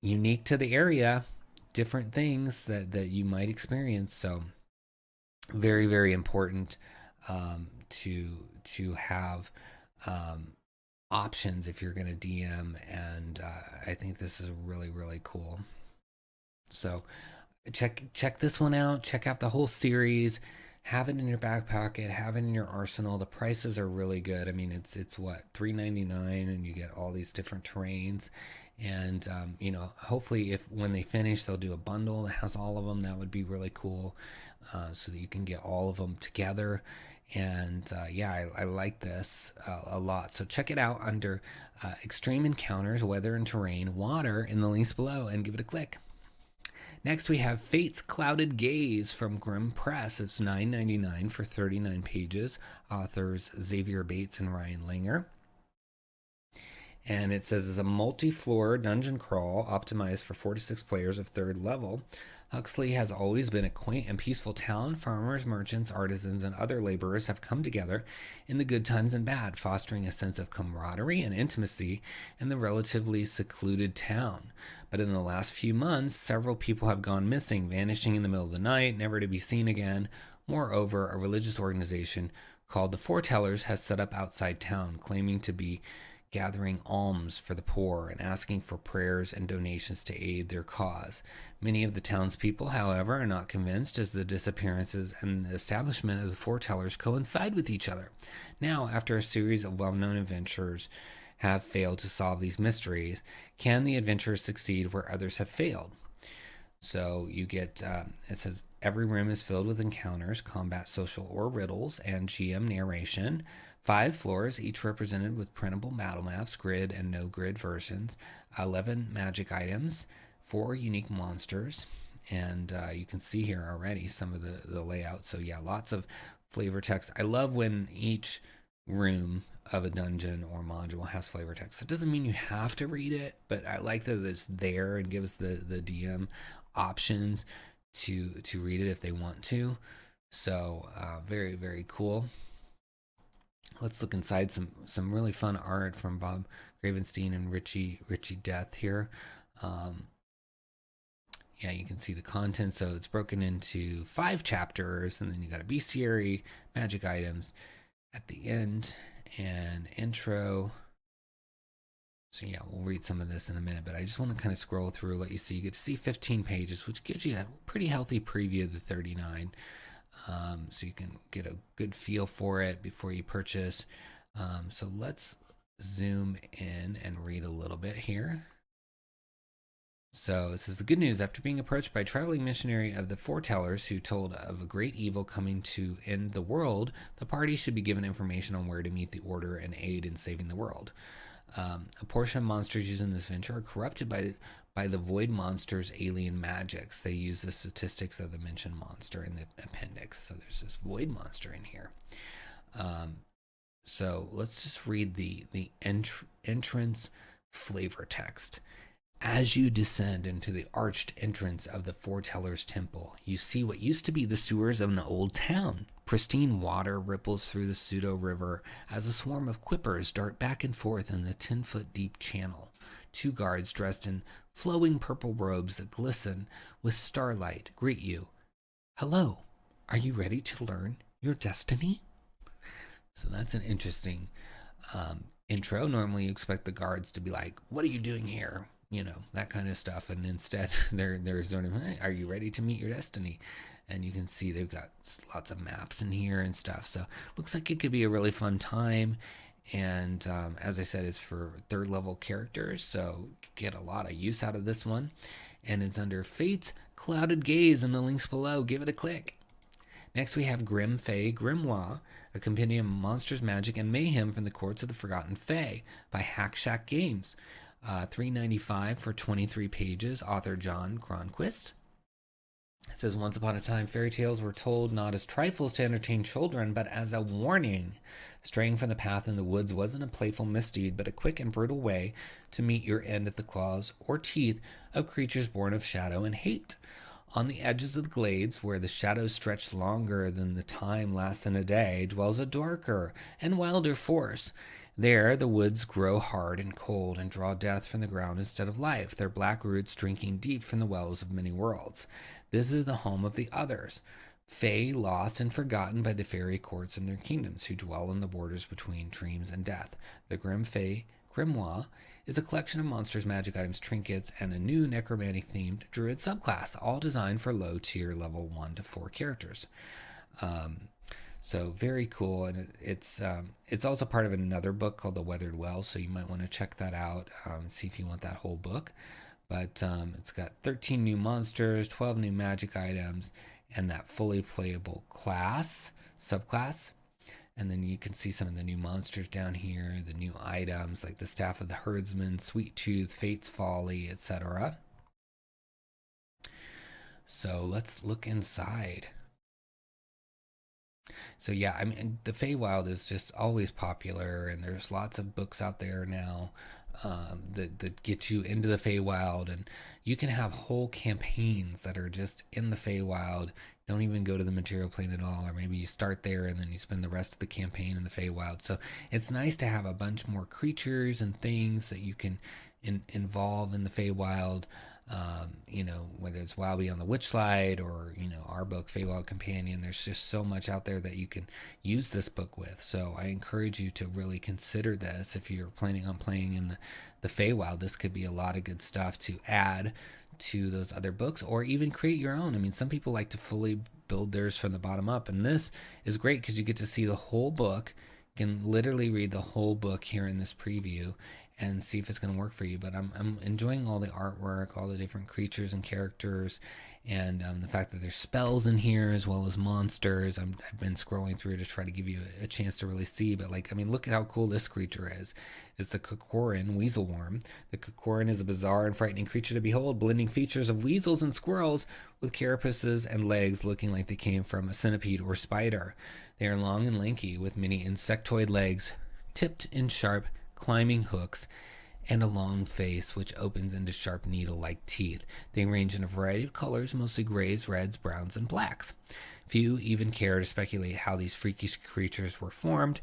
unique to the area, different things that you might experience. So very, very important to have options if you're going to DM, and I think this is really, really cool. So check this one out. Check out the whole series. have it in your back pocket, have it in your arsenal. The prices are really good. I mean, it's what, $3.99, and you get all these different terrains. And hopefully, if when they finish, they'll do a bundle that has all of them. That would be really cool, so that you can get all of them together. And I like this a lot. So check it out under Extreme Encounters, Weather and Terrain, Water in the links below, and give it a click. Next, we have Fate's Clouded Gaze from Grimm Press. It's $9.99 for 39 pages. Authors Xavier Bates and Ryan Langer. And it says it's a multi-floor dungeon crawl optimized for 4 to 6 players of 3rd level. Huxley has always been a quaint and peaceful town. Farmers, merchants, artisans, and other laborers have come together in the good times and bad, fostering a sense of camaraderie and intimacy in the relatively secluded town. But in the last few months, several people have gone missing, vanishing in the middle of the night, never to be seen again. Moreover, a religious organization called the Foretellers has set up outside town, claiming to be gathering alms for the poor and asking for prayers and donations to aid their cause. Many of the townspeople, however, are not convinced, as the disappearances and the establishment of the Foretellers coincide with each other. Now, after a series of well-known adventurers have failed to solve these mysteries, can the adventurers succeed where others have failed? So you get, it says, every room is filled with encounters, combat, social, or riddles, and GM narration. 5 floors, each represented with printable battle maps, grid and no-grid versions, 11 magic items, 4 unique monsters, and you can see here already some of the layout. So yeah, lots of flavor text. I love when each room of a dungeon or module has flavor text. It doesn't mean you have to read it, but I like that it's there and gives the DM options to read it if they want to. So very, very cool. Let's look inside some really fun art from Bob Gravenstein and Richie Death here. Yeah, you can see the content. So it's broken into 5 chapters, and then you got a bestiary, magic items at the end, and intro. So yeah, we'll read some of this in a minute, but I just want to kind of scroll through, let you see. You get to see 15 pages, which gives you a pretty healthy preview of the 39. So you can get a good feel for it before you purchase. So let's zoom in and read a little bit here. So this is the good news. After being approached by a traveling missionary of the Foretellers who told of a great evil coming to end the world, the party should be given information on where to meet the order and aid in saving the world. A portion of monsters used in this venture are corrupted by the void monster's alien magics. They use the statistics of the mentioned monster in the appendix. So there's this void monster in here. So let's just read the entrance flavor text. As you descend into the arched entrance of the Foretellers' temple, you see what used to be the sewers of an old town. Pristine water ripples through the pseudo river as a swarm of quippers dart back and forth in the 10-foot deep channel. 2 guards dressed in flowing purple robes that glisten with starlight greet you. Hello, are you ready to learn your destiny? So that's an interesting intro. Normally you expect the guards to be like, what are you doing here? You know, that kind of stuff. And instead they're sort of, hey, are you ready to meet your destiny? And you can see they've got lots of maps in here and stuff. So looks like it could be a really fun time. And as I said, it's for 3rd level characters, so get a lot of use out of this one. And it's under Fate's Clouded Gaze in the links below. Give it a click. Next we have Grim Fey Grimoire, a compendium of monsters, magic, and mayhem from the courts of the Forgotten Fey by Hack Shack Games. $3.95 for 23 pages. Author John Cronquist. It says, once upon a time, fairy tales were told not as trifles to entertain children, but as a warning. Straying from the path in the woods wasn't a playful misdeed, but a quick and brutal way to meet your end at the claws or teeth of creatures born of shadow and hate. On the edges of the glades, where the shadows stretch longer than the time lasts in a day, dwells a darker and wilder force. There, the woods grow hard and cold and draw death from the ground instead of life, their black roots drinking deep from the wells of many worlds. This is the home of the others, Fey lost and forgotten by the fairy courts and their kingdoms, who dwell on the borders between dreams and death. The Grim Fey Grimoire is a collection of monsters, magic items, trinkets, and a new necromantic-themed druid subclass, all designed for low-tier level 1 to 4 characters. So very cool, and it's also part of another book called The Weathered Well, so you might want to check that out, see if you want that whole book. But it's got 13 new monsters, 12 new magic items, and that fully playable subclass. And then you can see some of the new monsters down here, the new items like the Staff of the Herdsman, Sweet Tooth, Fate's Folly, etc. So let's look inside. So yeah, I mean, the Feywild is just always popular, and there's lots of books out there now that get you into the Feywild, and you can have whole campaigns that are just in the Feywild. Don't even go to the material plane at all, or maybe you start there and then you spend the rest of the campaign in the Feywild. So it's nice to have a bunch more creatures and things that you can involve in the Feywild. Whether it's Wild Beyond the Witchlight or, our book, Feywild Companion, there's just so much out there that you can use this book with. So I encourage you to really consider this. If you're planning on playing in the Feywild, this could be a lot of good stuff to add to those other books, or even create your own. I mean, some people like to fully build theirs from the bottom up, and this is great because you get to see the whole book. You can literally read the whole book here in this preview and see if it's going to work for you. But I'm enjoying all the artwork, all the different creatures and characters, and the fact that there's spells in here as well as monsters. I've been scrolling through to try to give you a chance to really see, but look at how cool this creature is. It's the 𝘎𝙤𝙤 Weaselworm. The 𝘎𝙤𝙤 is a bizarre and frightening creature to behold, blending features of weasels and squirrels with carapaces and legs looking like they came from a centipede or spider. They are long and lanky with many insectoid legs, tipped in sharp climbing hooks, and a long face which opens into sharp needle-like teeth. They range in a variety of colors, mostly grays, reds, browns, and blacks. Few even care to speculate how these freakish creatures were formed.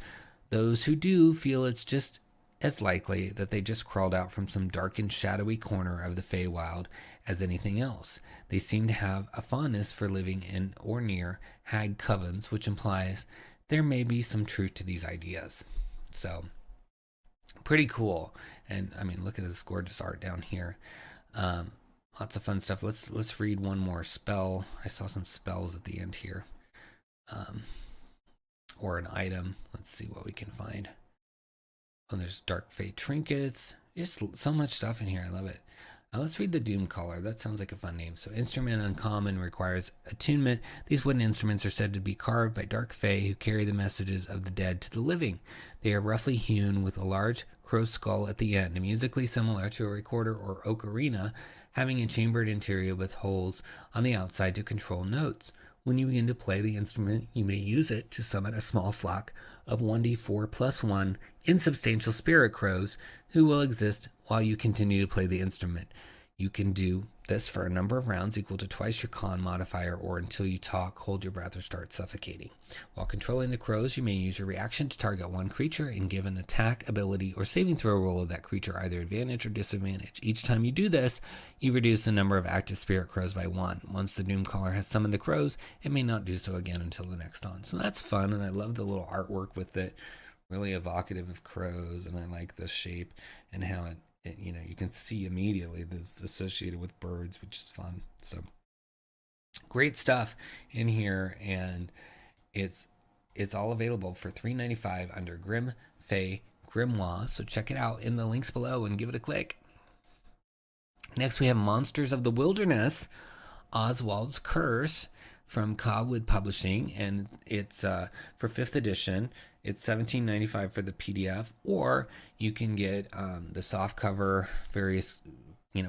Those who do feel it's just as likely that they just crawled out from some dark and shadowy corner of the Feywild as anything else. They seem to have a fondness for living in or near hag covens, which implies there may be some truth to these ideas. So, pretty cool. And I mean, look at this gorgeous art down here. Lots of fun stuff. Let's read one more spell. I saw some spells at the end here, or an item. Let's see what we can find. Oh, there's Dark Fate trinkets. Just so much stuff in here. I love it. Let's read the Doom Caller. That sounds like a fun name. So, instrument uncommon, requires attunement. These wooden instruments are said to be carved by dark fae who carry the messages of the dead to the living. They are roughly hewn with a large crow's skull at the end, musically similar to a recorder or ocarina, having a chambered interior with holes on the outside to control notes. When you begin to play the instrument, you may use it to summon a small flock of 1d4 plus 1 insubstantial spirit crows who will exist while you continue to play the instrument. You can do this for a number of rounds equal to twice your con modifier, or until you talk, hold your breath, or start suffocating. While controlling the crows, you may use your reaction to target one creature and give an attack, ability, or saving throw roll of that creature either advantage or disadvantage. Each time you do this, you reduce the number of active spirit crows by 1. Once the Doom Caller has summoned the crows, it may not do so again until the next on. So that's fun, and I love the little artwork with it. Really evocative of crows, and I like the shape and how it you can see immediately that's associated with birds, which is fun. So great stuff in here, and it's all available for $3.95 under Grim Fey Grimoire. So check it out in the links below and give it a click. Next, we have Monsters of the Wilderness, Oswald's Curse from Cobwood Publishing, and it's for 5th edition. It's $17.95 for the PDF, or you can get the soft cover, various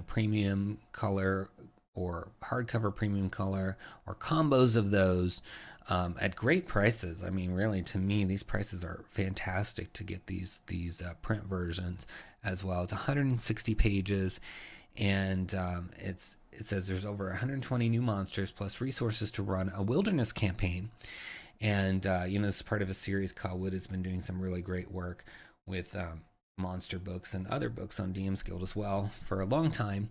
premium color or hardcover premium color, or combos of those at great prices. I mean, really, to me, these prices are fantastic to get these print versions as well. It's 160 pages, and it says there's over 120 new monsters plus resources to run a wilderness campaign. And, this is part of a series. Cobwood has been doing some really great work with monster books and other books on DM's Guild as well for a long time.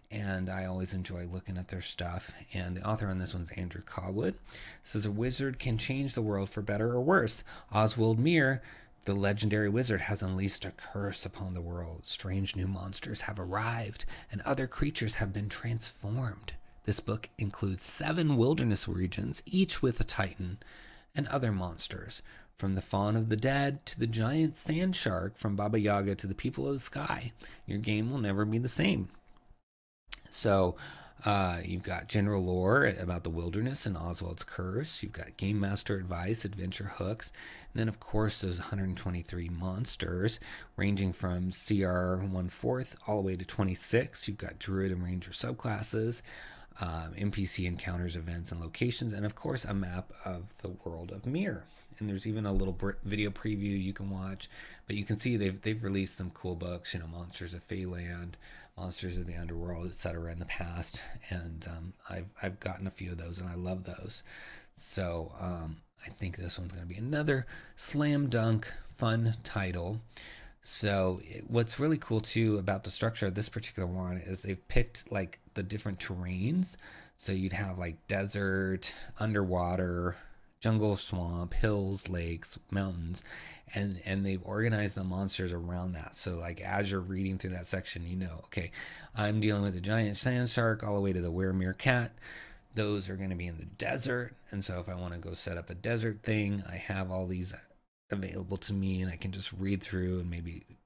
And I always enjoy looking at their stuff. And the author on this one's Andrew Cobwood. It says a wizard can change the world for better or worse. Oswald Mir, the legendary wizard, has unleashed a curse upon the world. Strange new monsters have arrived, and other creatures have been transformed. This book includes 7 wilderness regions, each with a titan and other monsters, from the Fawn of the Dead to the giant sand shark, from Baba Yaga to the people of the sky. Your game will never be the same. So you've got general lore about the wilderness and Oswald's curse. You've got game master advice, adventure hooks, and then of course those 123 monsters ranging from CR 1/4 all the way to 26. You've got druid and ranger subclasses, NPC encounters, events, and locations, and of course a map of the world of Mir. And there's even a little video preview you can watch, but you can see they've released some cool books, Monsters of Feyland, Monsters of the Underworld, etc. in the past, and I've gotten a few of those, and I love those. So I think this one's going to be another slam dunk fun title. So what's really cool too about the structure of this particular one is they've picked like the different terrains. So you'd have like desert, underwater, jungle, swamp, hills, lakes, mountains, and they've organized the monsters around that. So like as you're reading through that section, okay, I'm dealing with a giant sand shark all the way to the weremere cat. Those are going to be in the desert, and so if I want to go set up a desert thing, I have all these available to me, and I can just read through, and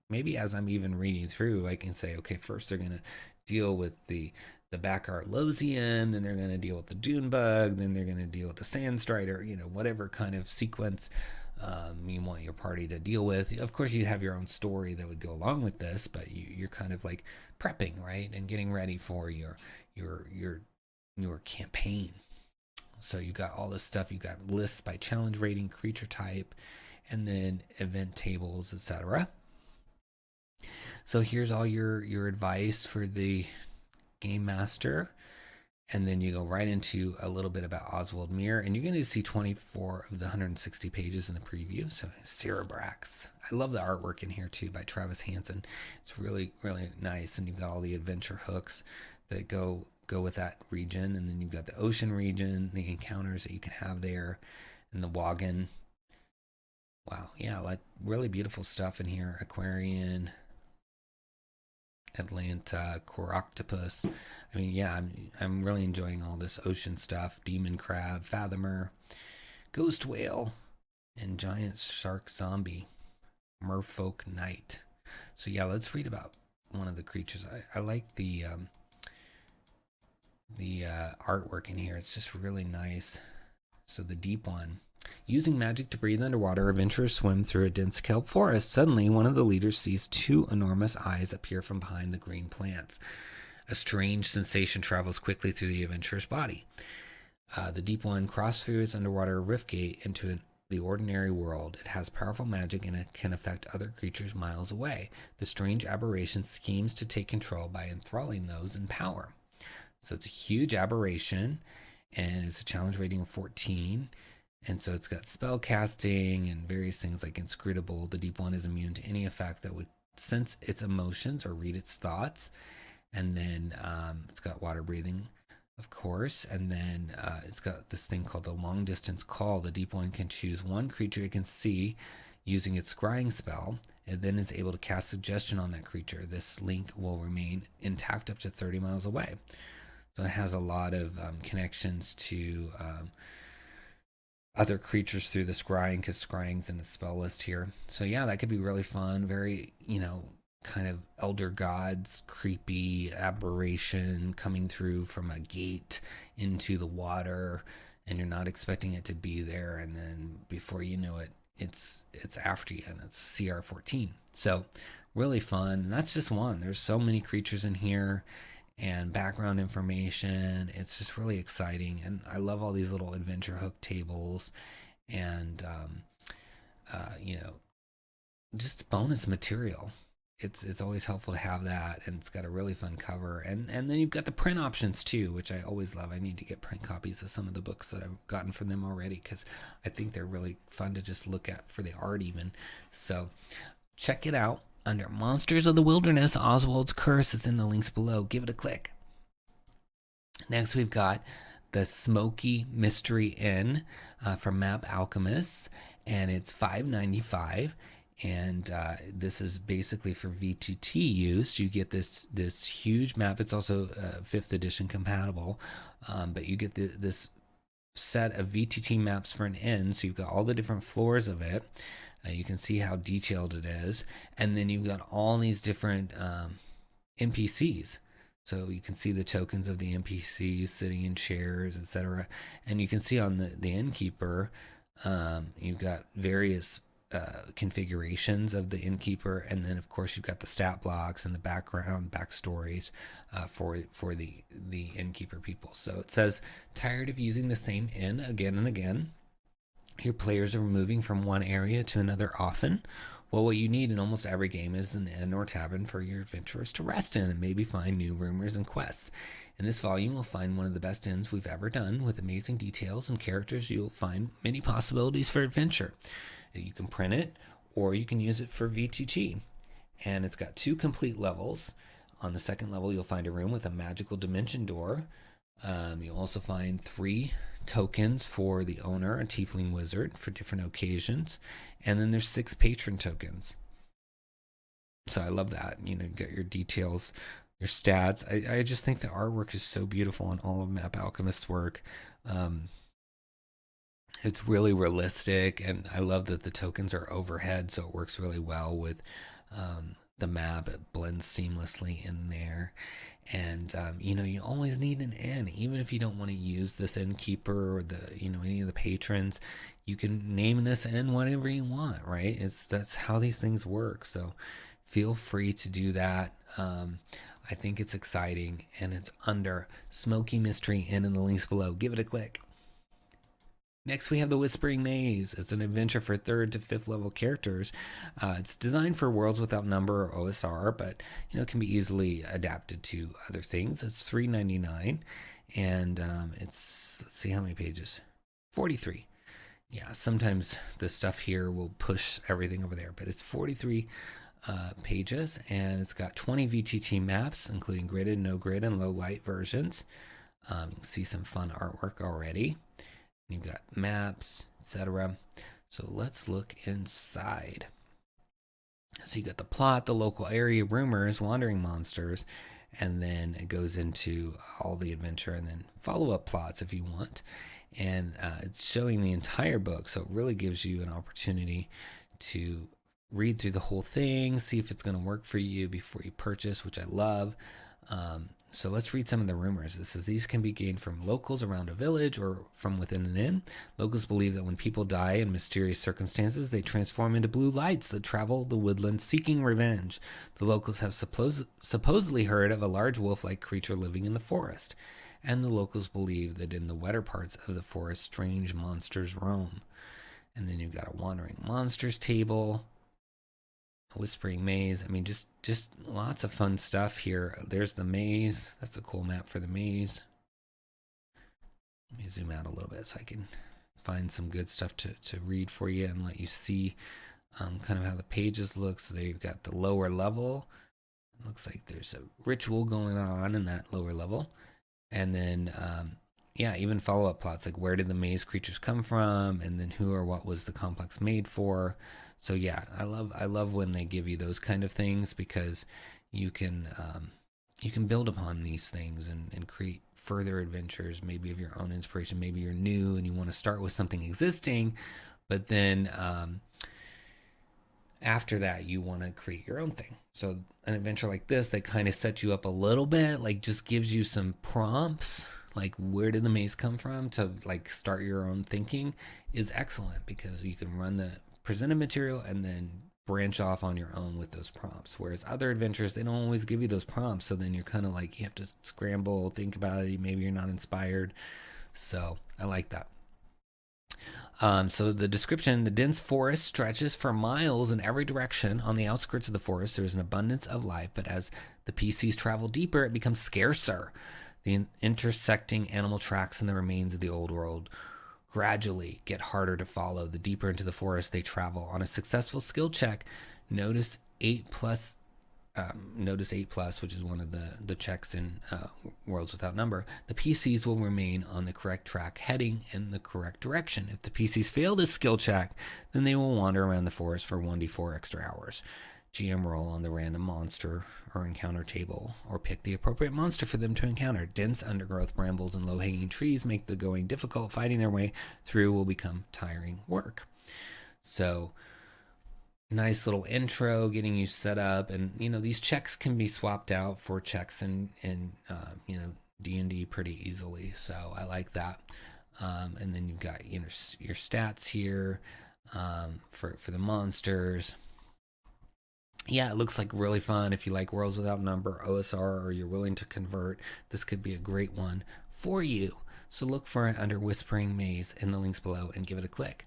maybe as I'm even reading through, I can say, okay, first they're going to deal with the 𝘏𝙗𝙗𝙗, then they're going to deal with the dune bug, then they're going to deal with the sand strider, whatever kind of sequence you want your party to deal with. Of course, you have your own story that would go along with this, but you're kind of like prepping, right, and getting ready for your campaign. So you got all this stuff. You got lists by challenge rating, creature type, and then event tables, etc. So here's all your advice for the game master, and then you go right into a little bit about Oswald Mir, and you're going to see 24 of the 160 pages in the preview. So Cerebrax. I love the artwork in here too by Travis Hansen. It's really, really nice, and you've got all the adventure hooks that go with that region, and then you've got the ocean region, the encounters that you can have there, and the Wagon. Wow, yeah, like really beautiful stuff in here. Aquarian, Atlanta, Core Octopus. I mean, yeah, I'm really enjoying all this ocean stuff. Demon Crab, Fathomer, Ghost Whale, and Giant Shark Zombie, Merfolk Knight. So yeah, let's read about one of the creatures. I like the artwork in here. It's just really nice. So the deep one. Using magic to breathe underwater, adventurers swim through a dense kelp forest. Suddenly, one of the leaders sees 2 enormous eyes appear from behind the green plants. A strange sensation travels quickly through the adventurer's body. The deep one crosses through its underwater rift gate into the ordinary world. It has powerful magic, and it can affect other creatures miles away. The strange aberration schemes to take control by enthralling those in power. So it's a huge aberration, and it's a challenge rating of 14. And so it's got spell casting and various things like inscrutable. The deep one is immune to any effect that would sense its emotions or read its thoughts. And then it's got water breathing, of course. And then it's got this thing called the long distance call. The deep one can choose one creature it can see using its scrying spell, and then is able to cast suggestion on that creature. This link will remain intact up to 30 miles away. So it has a lot of connections to other creatures through the scrying, because scrying's in the spell list here. So yeah, that could be really fun. Very, kind of elder gods, creepy aberration coming through from a gate into the water, and you're not expecting it to be there, and then before you know it, it's after you, and it's CR 14. So really fun. And that's just one. There's so many creatures in here and background information. It's just really exciting, and I love all these little adventure hook tables, and just bonus material. It's always helpful to have that, and it's got a really fun cover, and then you've got the print options too, which I always love. I need to get print copies of some of the books that I've gotten from them already, because I think they're really fun to just look at for the art even. So check it out. Under Monsters of the Wilderness, Oswald's Curse is in the links below. Give it a click. Next, we've got the Smokey Mystery Inn from Map Alchemists, and it's $5.95. And this is basically for VTT use. You get this huge map. It's also 5th edition compatible, but you get this set of VTT maps for an inn. So you've got all the different floors of it. You can see how detailed it is, and then you've got all these different NPCs. So you can see the tokens of the NPCs sitting in chairs, etc. And you can see on the innkeeper, you've got various configurations of the innkeeper, and then of course you've got the stat blocks and the backstories for the innkeeper people. So it says, tired of using the same inn again and again? Your players are moving from one area to another often. Well, what you need in almost every game is an inn or tavern for your adventurers to rest in and maybe find new rumors and quests. In this volume, we'll find one of the best inns we've ever done, with amazing details and characters. You'll find many possibilities for adventure. You can print it, or you can use it for VTT. And it's got 2 complete levels. On the 2nd level, you'll find a room with a magical dimension door. You'll also find 3 tokens for the owner, a tiefling wizard, for different occasions. And then there's 6 patron tokens. So I love that. You know, you got your details, your stats. I just think the artwork is so beautiful on all of Map Alchemist's work. It's really realistic, and I love that the tokens are overhead, so it works really well with the map. It blends seamlessly in there. And you know, you always need an inn, even if you don't want to use this innkeeper or any of the patrons. You can name this inn whatever you want, right? That's how these things work. So feel free to do that. I think it's exciting, and it's under Smokey Mystery Inn in the links below. Give it a click. Next, we have The Whispering Maze. It's an adventure for 3rd to 5th level characters. It's designed for Worlds Without Number or OSR, but it can be easily adapted to other things. It's $3.99, and it's, let's see how many pages. 43. Yeah, sometimes the stuff here will push everything over there, but it's 43 pages, and it's got 20 VTT maps, including gridded, no grid, and low light versions. You can see some fun artwork already. You've got maps, etc. So let's look inside. So you got the plot, the local area, rumors, wandering monsters, and then it goes into all the adventure and then follow-up plots if you want. And it's showing the entire book, so it really gives you an opportunity to read through the whole thing, see if it's going to work for you before you purchase, which I love. So let's read some of the rumors. It says these can be gained from locals around a village or from within an inn. Locals believe that when people die in mysterious circumstances, they transform into blue lights that travel the woodlands seeking revenge. The locals have supposedly heard of a large wolf-like creature living in the forest, and the locals believe that in the wetter parts of the forest, strange monsters roam. And then you've got a wandering monsters table, Whispering Maze. I mean, just lots of fun stuff here. There's the maze. That's a cool map for the maze. Let me zoom out a little bit so I can find some good stuff to read for you and let you see kind of how the pages look. So there you've got the lower level. It looks like there's a ritual going on in that lower level. And then, yeah, even follow-up plots like where did the maze creatures come from, and then who or what was the complex made for. So yeah, I love when they give you those kind of things, because you can build upon these things and create further adventures, maybe of your own inspiration. Maybe you're new and you want to start with something existing, but then after that you want to create your own thing. So an adventure like this that kind of sets you up a little bit, like just gives you some prompts, like where did the maze come from, to like start your own thinking, is excellent, because you can run the presented material and then branch off on your own with those prompts. Whereas other adventures, they don't always give you those prompts, so then you're kind of like, you have to scramble, think about it, maybe you're not inspired. So I like that. So the description: the dense forest stretches for miles in every direction. On the outskirts of the forest, there is an abundance of life, but as the PCs travel deeper, it becomes scarcer. The intersecting animal tracks and the remains of the old world gradually get harder to follow the deeper into the forest they travel. On a successful skill check, notice 8+ notice 8+, which is one of the checks in Worlds Without Number, the PCs will remain on the correct track, heading in the correct direction. If the PCs fail this skill check, then they will wander around the forest for 1d4 extra hours. GM roll on the random monster or encounter table, or pick the appropriate monster for them to encounter. Dense undergrowth, brambles, and low-hanging trees make the going difficult. Fighting their way through will become tiring work. So, nice little intro, getting you set up, and these checks can be swapped out for checks in D&D pretty easily. So I like that. And then you've got your stats here for the monsters. Yeah, it looks like really fun. If you like Worlds Without Number, OSR, or you're willing to convert, this could be a great one for you. So look for it under Whispering Maze in the links below and give it a click.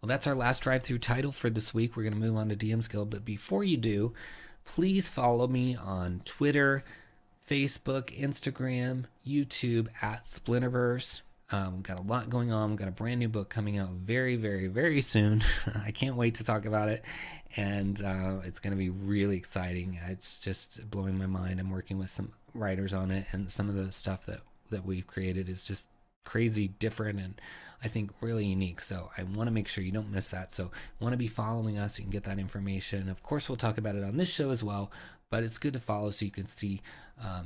Well, that's our last drive-through title for this week. We're going to move on to DM's Guild, but before you do, please follow me on Twitter, Facebook, Instagram, YouTube at Splinterverse. We've got a lot going on. We've got a brand new book coming out very, very, very soon. I can't wait to talk about it. And it's going to be really exciting. It's just blowing my mind. I'm working with some writers on it, and some of the stuff that we've created is just crazy different and I think really unique. So I want to make sure you don't miss that. So want to be following us so you can get that information. Of course, we'll talk about it on this show as well, but it's good to follow so you can see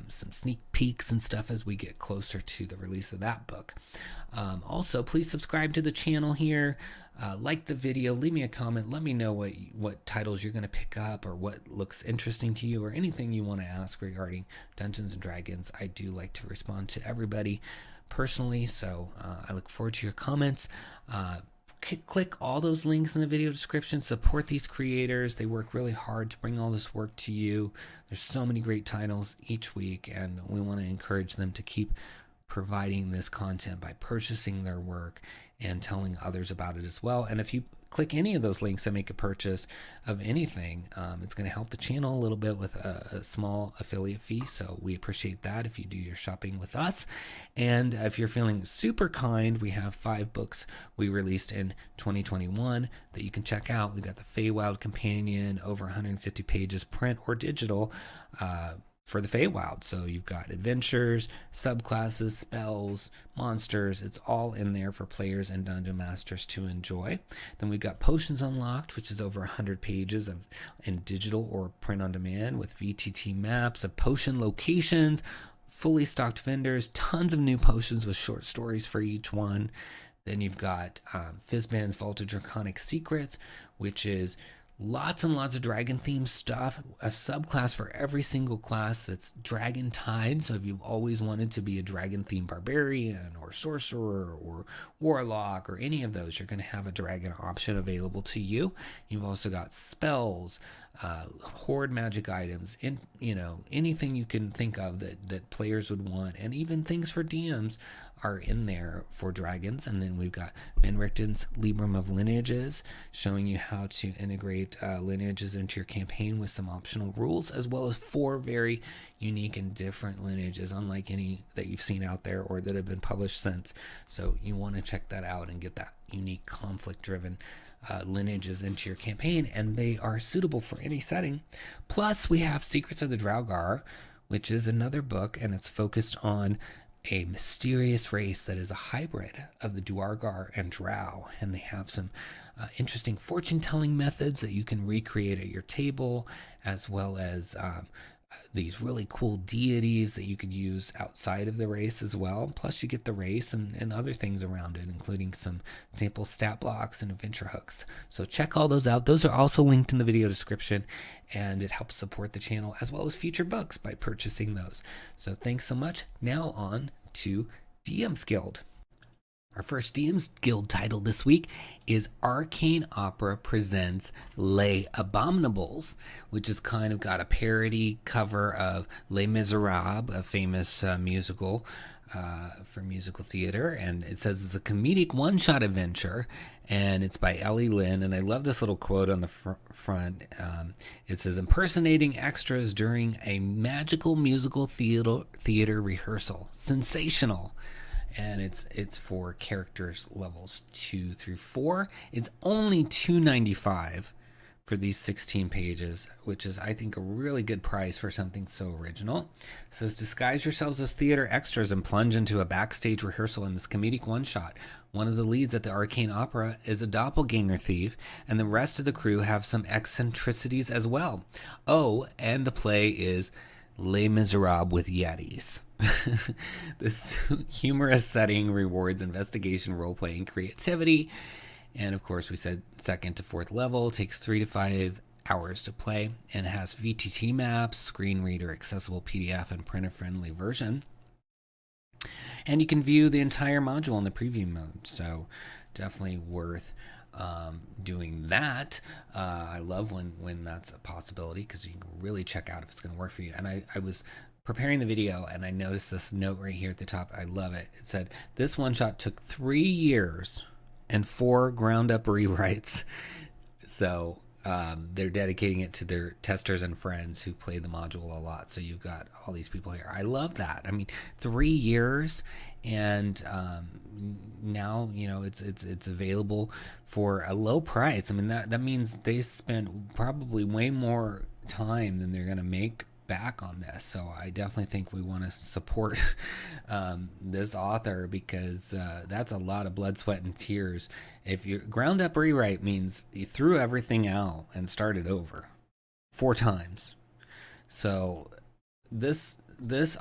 some sneak peeks and stuff as we get closer to the release of that book. Also, please subscribe to the channel here. Like the video, leave me a comment, let me know what titles you're going to pick up or what looks interesting to you or anything you want to ask regarding Dungeons and Dragons. I do like to respond to everybody personally, so I look forward to your comments. Click all those links in the video description. Support these creators. They work really hard to bring all this work to you. There's so many great titles each week, and we want to encourage them to keep providing this content by purchasing their work and telling others about it as well. And if you click any of those links and make a purchase of anything, it's going to help the channel a little bit with a small affiliate fee. So we appreciate that if you do your shopping with us. And if you're feeling super kind, we have 5 books we released in 2021 that you can check out. We've got the Feywild Companion, over 150 pages, print or digital, for the Feywild. So you've got adventures, subclasses, spells, monsters. It's all in there for players and dungeon masters to enjoy. Then we've got Potions Unlocked, which is over 100 pages in digital or print on demand with VTT maps of potion locations, fully stocked vendors, tons of new potions with short stories for each one. Then you've got Fizban's Vaulted Draconic Secrets, which is lots and lots of dragon-themed stuff, a subclass for every single class that's dragon-tied. So if you've always wanted to be a dragon-themed barbarian or sorcerer or warlock or any of those, you're going to have a dragon option available to you. You've also got spells, horde magic items, anything you can think of that players would want, and even things for DMs are in there for dragons. And then we've got Ben Richten's Librum of Lineages, showing you how to integrate lineages into your campaign with some optional rules, as well as 4 very unique and different lineages, unlike any that you've seen out there or that have been published since. So you want to check that out and get that unique conflict-driven lineages into your campaign, and they are suitable for any setting. Plus, we have Secrets of the Draugr, which is another book, and it's focused on a mysterious race that is a hybrid of the Duergar and Drow, and they have some interesting fortune-telling methods that you can recreate at your table, as well as these really cool deities that you could use outside of the race as well. Plus, you get the race and other things around it, including some sample stat blocks and adventure hooks. So check all those out. Those are also linked in the video description, and it helps support the channel as well as future books by purchasing those. So thanks so much. Now on to DM's Guild. Our first DM's Guild title this week is Arcane Opera Presents Les Abominables, which has kind of got a parody cover of Les Miserables, a famous musical for musical theater. And it says it's a comedic one-shot adventure, and it's by Ellie Lynn. And I love this little quote on the front. It says, impersonating extras during a magical musical theater rehearsal. Sensational. And it's for characters levels 2 through 4. It's only $2.95 for these 16 pages, which is, I think, a really good price for something so original. It says, disguise yourselves as theater extras and plunge into a backstage rehearsal in this comedic one-shot. One of the leads at the Arcane Opera is a doppelganger thief, and the rest of the crew have some eccentricities as well. Oh, and the play is Les Miserables with Yetis. This humorous setting rewards investigation, role-playing, creativity. And of course, we said 2nd to 4th level, takes 3 to 5 hours to play, and has VTT maps, screen reader, accessible PDF, and printer-friendly version. And you can view the entire module in the preview mode, so definitely worth doing that. I love when that's a possibility, because you can really check out if it's going to work for you. And I was preparing the video, and I noticed this note right here at the top. I love it. It said, this one-shot took 3 years and 4 ground-up rewrites. So they're dedicating it to their testers and friends who play the module a lot. So you've got all these people here. I love that. I mean, 3 years, and now, you know, it's available for a low price. I mean, that means they spent probably way more time than they're going to make back on this. So I definitely think we want to support this author, because that's a lot of blood, sweat, and tears. If your ground up rewrite means you threw everything out and started over 4 times. So this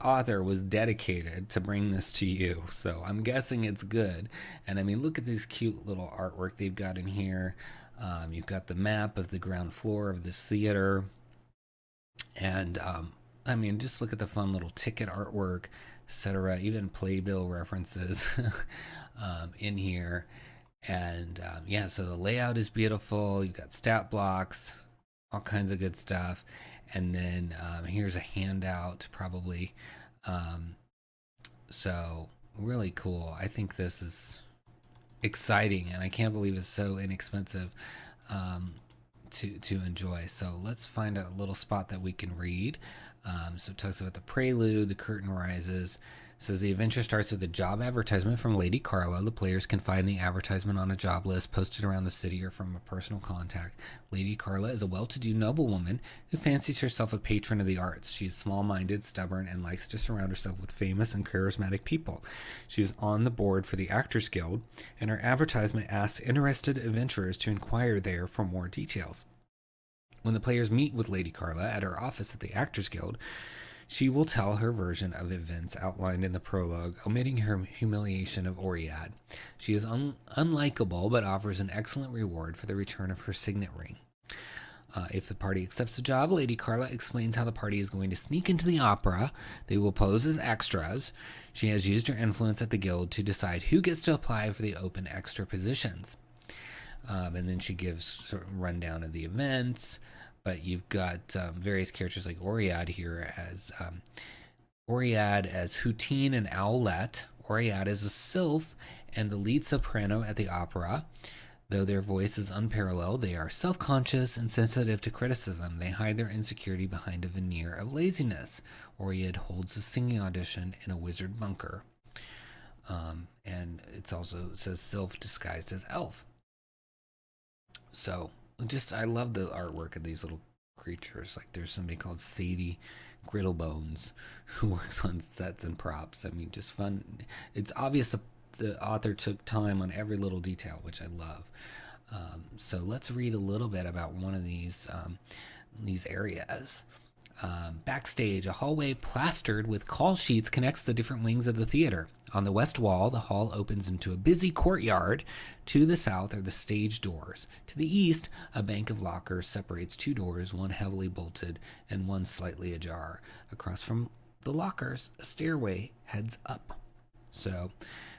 author was dedicated to bring this to you. So I'm guessing it's good. And I mean, look at this cute little artwork they've got in here. You've got the map of the ground floor of this theater. And I mean, just look at the fun little ticket artwork, etc. Even playbill references in here. And yeah, so the layout is beautiful. You've got stat blocks, all kinds of good stuff. And then here's a handout, probably. So really cool. I think this is exciting, and I can't believe it's so inexpensive to enjoy. So let's find a little spot that we can read. So it talks about the prelude, the curtain rises. It says the adventure starts with a job advertisement from Lady Carla. The players can find the advertisement on a job list posted around the city or from a personal contact. Lady Carla is a well-to-do noblewoman who fancies herself a patron of the arts. She is small-minded, stubborn, and likes to surround herself with famous and charismatic people. She is on the board for the Actors Guild, and her advertisement asks interested adventurers to inquire there for more details. When the players meet with Lady Carla at her office at the Actors Guild, she will tell her version of events outlined in the prologue, omitting her humiliation of Oriad. She is unlikable, but offers an excellent reward for the return of her signet ring. If the party accepts the job, Lady Carla explains how the party is going to sneak into the opera. They will pose as extras. She has used her influence at the guild to decide who gets to apply for the open extra positions. And then she gives sort of rundown of the events. But you've got various characters like Oriad here as 𝘏𝙤𝙤 and 𝙁𝙚𝙀. Oriad is a sylph and the lead soprano at the opera. Though their voice is unparalleled, they are self-conscious and sensitive to criticism. They hide their insecurity behind a veneer of laziness. Oriad holds a singing audition in a wizard bunker. And it says sylph disguised as elf. So I love the artwork of these little creatures. Like there's somebody called Sadie Griddlebones who works on sets and props. I mean, just fun. It's obvious the author took time on every little detail, which I love. So let's read a little bit about one of these areas. Backstage, a hallway plastered with call sheets connects the different wings of the theater. On the west wall, the hall opens into a busy courtyard. To the south are the stage doors. To the east, a bank of lockers separates 2 doors, one heavily bolted and one slightly ajar. Across from the lockers, a stairway heads up. So,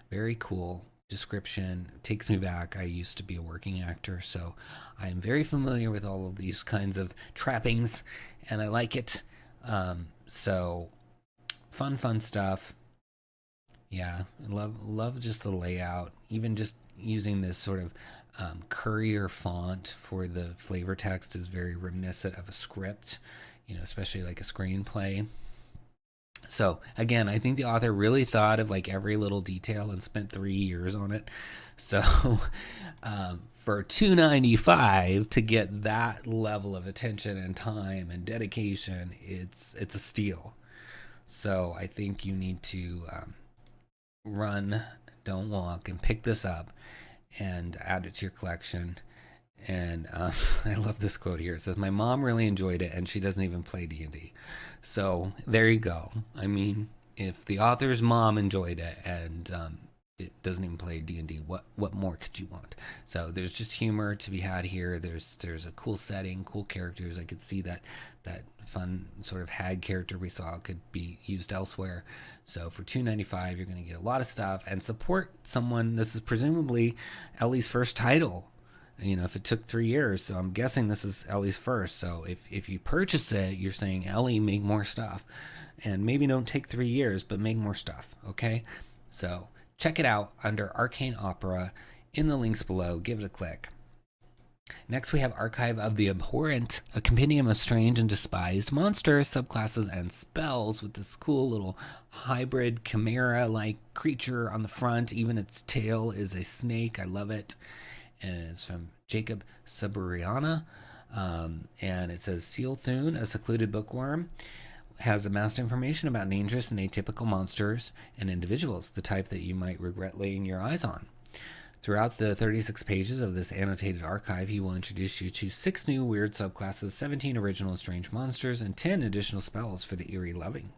very cool description. It takes me back. I used to be a working actor, so I am very familiar with all of these kinds of trappings, and I like it. So, fun stuff. Yeah, love just the layout. Even just using this sort of courier font for the flavor text is very reminiscent of a script, especially like a screenplay. So again, I think the author really thought of like every little detail and spent 3 years on it. So for $2.95 to get that level of attention and time and dedication, it's a steal. So I think you need to run, don't walk, and pick this up and add it to your collection. And I love this quote here. It says, "My mom really enjoyed it, and she doesn't even play D&D." So there you go. I mean, if the author's mom enjoyed it and it doesn't even play D&D, what more could you want? So there's just humor to be had here. There's a cool setting, cool characters. I could see that fun sort of hag character we saw could be used elsewhere. So for $2.95, you're going to get a lot of stuff and support someone. This is presumably Ellie's first title. You know, if it took 3 years, so I'm guessing this is Ellie's first. So if you purchase it, you're saying, Ellie, make more stuff. And maybe don't take 3 years, but make more stuff, okay? So check it out under Arcane Opera in the links below. Give it a click. Next, we have Archive of the Abhorrent, a compendium of strange and despised monsters, subclasses, and spells with this cool little hybrid chimera-like creature on the front. Even its tail is a snake. I love it. And it's from Jacob Saburiana. And it says, 𝘽𝙤𝙤, a secluded bookworm, has amassed information about dangerous and atypical monsters and individuals, the type that you might regret laying your eyes on. Throughout the 36 pages of this annotated archive, he will introduce you to 6 new weird subclasses, 17 original and strange monsters, and 10 additional spells for the eerie loving.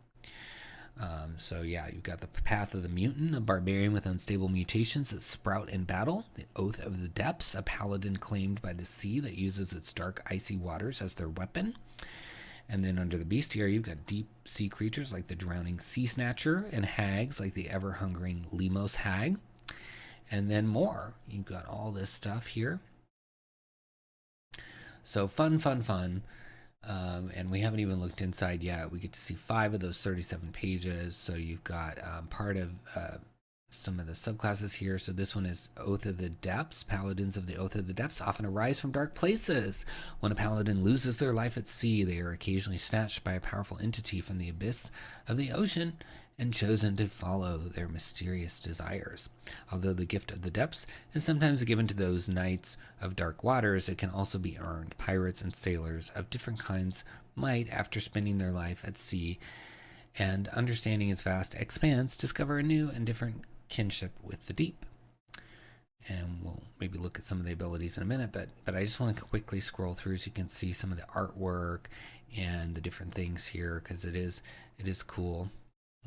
So yeah, you've got the Path of the Mutant, a barbarian with unstable mutations that sprout in battle. The Oath of the Depths, a paladin claimed by the sea that uses its dark, icy waters as their weapon. And then under the bestiary, you've got deep sea creatures like the drowning sea snatcher and hags like the ever-hungering Lemos hag. And then more. You've got all this stuff here. So fun. And we haven't even looked inside yet. We get to see 5 of those 37 pages. So you've got part of some of the subclasses here. So this one is Oath of the Depths. Paladins of the Oath of the Depths often arise from dark places. When a paladin loses their life at sea, they are occasionally snatched by a powerful entity from the abyss of the ocean and chosen to follow their mysterious desires. Although the gift of the depths is sometimes given to those knights of dark waters, it can also be earned. Pirates and sailors of different kinds might, after spending their life at sea and understanding its vast expanse, discover a new and different kinship with the deep. And we'll maybe look at some of the abilities in a minute, but I just want to quickly scroll through so you can see some of the artwork and the different things here, because it is cool.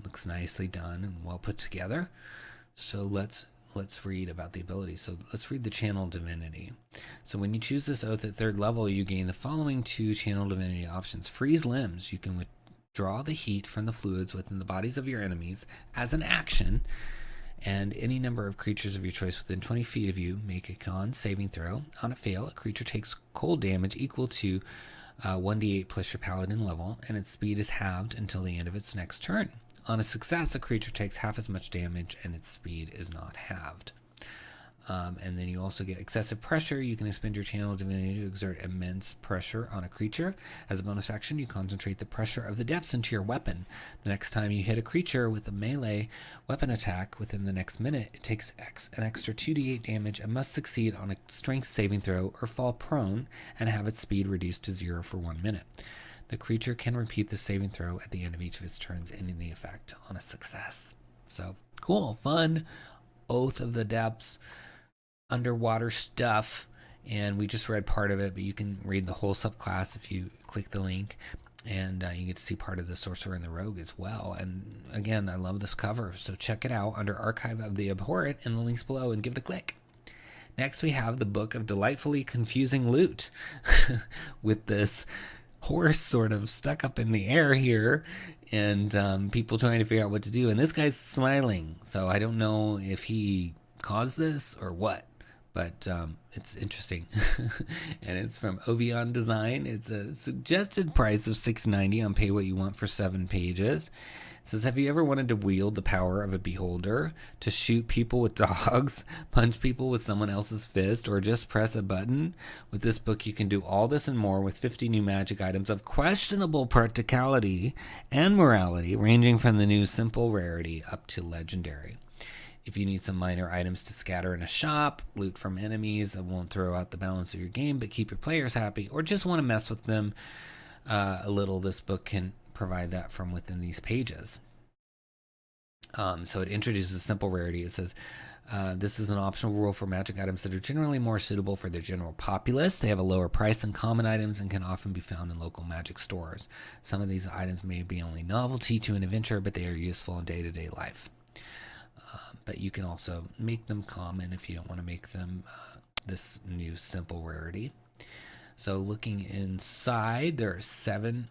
Looks nicely done and well put together. So let's read about the ability. So let's read the Channel Divinity. So when you choose this oath at 3rd level, you gain the following 2 Channel Divinity options. Freeze limbs. You can withdraw the heat from the fluids within the bodies of your enemies as an action, and any number of creatures of your choice within 20 feet of you make a con saving throw. On a fail, a creature takes cold damage equal to 1d8 plus your paladin level, and its speed is halved until the end of its next turn. On a success, a creature takes half as much damage and its speed is not halved. And then you also get excessive pressure. You can expend your Channel Divinity to exert immense pressure on a creature. As a bonus action, you concentrate the pressure of the depths into your weapon. The next time you hit a creature with a melee weapon attack within the next minute, it takes an extra 2d8 damage and must succeed on a strength saving throw or fall prone and have its speed reduced to 0 for 1 minute. The creature can repeat the saving throw at the end of each of its turns, ending the effect on a success. So, cool, fun, Oath of the Depths, underwater stuff, and we just read part of it, but you can read the whole subclass if you click the link, and you get to see part of the Sorcerer and the Rogue as well. And again, I love this cover, so check it out under Archive of the Abhorrent in the links below and give it a click. Next, we have the Book of Delightfully Confusing Loot with this horse sort of stuck up in the air here, and people trying to figure out what to do, and this guy's smiling, so I don't know if he caused this or what, but it's interesting. And it's from Ovion Design. It's a suggested price of $6.90 on Pay What You Want for 7 pages. It says, have you ever wanted to wield the power of a beholder to shoot people with dogs, punch people with someone else's fist, or just press a button? With this book, you can do all this and more with 50 new magic items of questionable practicality and morality, ranging from the new simple rarity up to legendary. If you need some minor items to scatter in a shop, loot from enemies that won't throw out the balance of your game but keep your players happy, or just want to mess with them a little, this book can provide that from within these pages. So it introduces simple rarity. It says, this is an optional rule for magic items that are generally more suitable for the general populace. They have a lower price than common items and can often be found in local magic stores. Some of these items may be only novelty to an adventurer, but they are useful in day-to-day life. But you can also make them common if you don't want to make them this new simple rarity. So looking inside, there are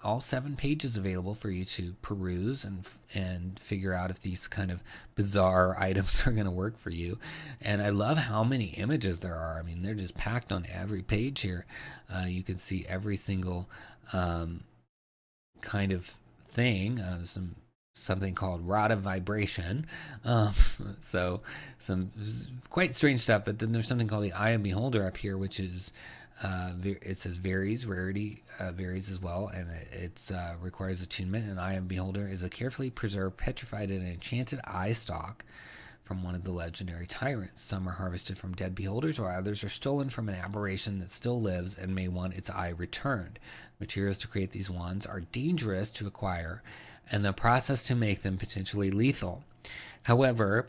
all 7 pages available for you to peruse and figure out if these kind of bizarre items are going to work for you. And I love how many images there are. I mean, they're just packed on every page here. You can see every single kind of thing. Something called Rod of Vibration. So some quite strange stuff. But then there's something called the Eye of Beholder up here, which is it says varies, rarity varies as well, and it requires attunement. An Eye of Beholder is a carefully preserved, petrified, and enchanted eye stalk from one of the legendary tyrants. Some are harvested from dead beholders, while others are stolen from an aberration that still lives and may want its eye returned. Materials to create these wands are dangerous to acquire, and the process to make them potentially lethal. However,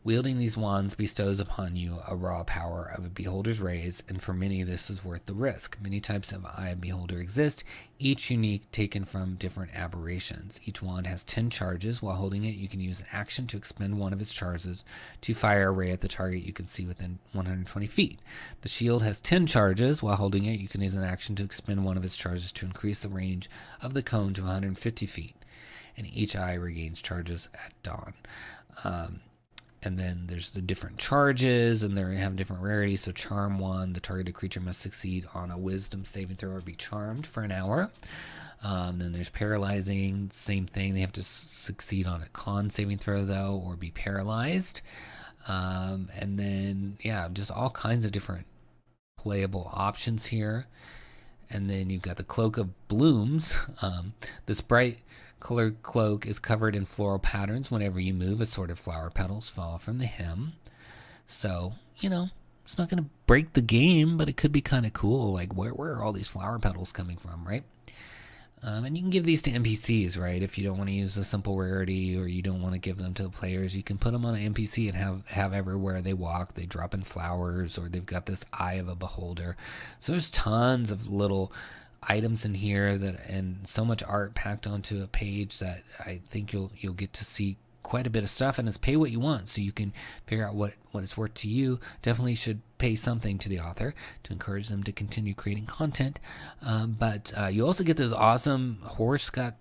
wielding these wands bestows upon you a raw power of a beholder's rays, and for many this is worth the risk. Many types of Eye of Beholder exist, each unique, taken from different aberrations. Each wand has 10 charges. While holding it, you can use an action to expend one of its charges to fire a ray at the target you can see within 120 feet. The shield has 10 charges. While holding it, you can use an action to expend one of its charges to increase the range of the cone to 150 feet. And each eye regains charges at dawn. And then there's the different charges, and they have different rarities. So Charm 1, the targeted creature must succeed on a Wisdom saving throw or be charmed for an hour. Then there's Paralyzing, same thing. They have to succeed on a Con saving throw, though, or be paralyzed. And then, yeah, just all kinds of different playable options here. And then you've got the Cloak of Blooms. This bright colored cloak is covered in floral patterns. Whenever you move, assorted flower petals fall from the hem. So, it's not going to break the game, but it could be kind of cool. Like, where are all these flower petals coming from, right? And you can give these to NPCs, right? If you don't want to use a simple rarity or you don't want to give them to the players, you can put them on an NPC and have everywhere they walk, they drop in flowers, or they've got this Eye of a Beholder. So there's tons of little items in here and so much art packed onto a page that I think you'll get to see quite a bit of stuff, and it's pay what you want, so you can figure out what it's worth to you. Definitely should pay something to the author to encourage them to continue creating content. But you also get this awesome horse got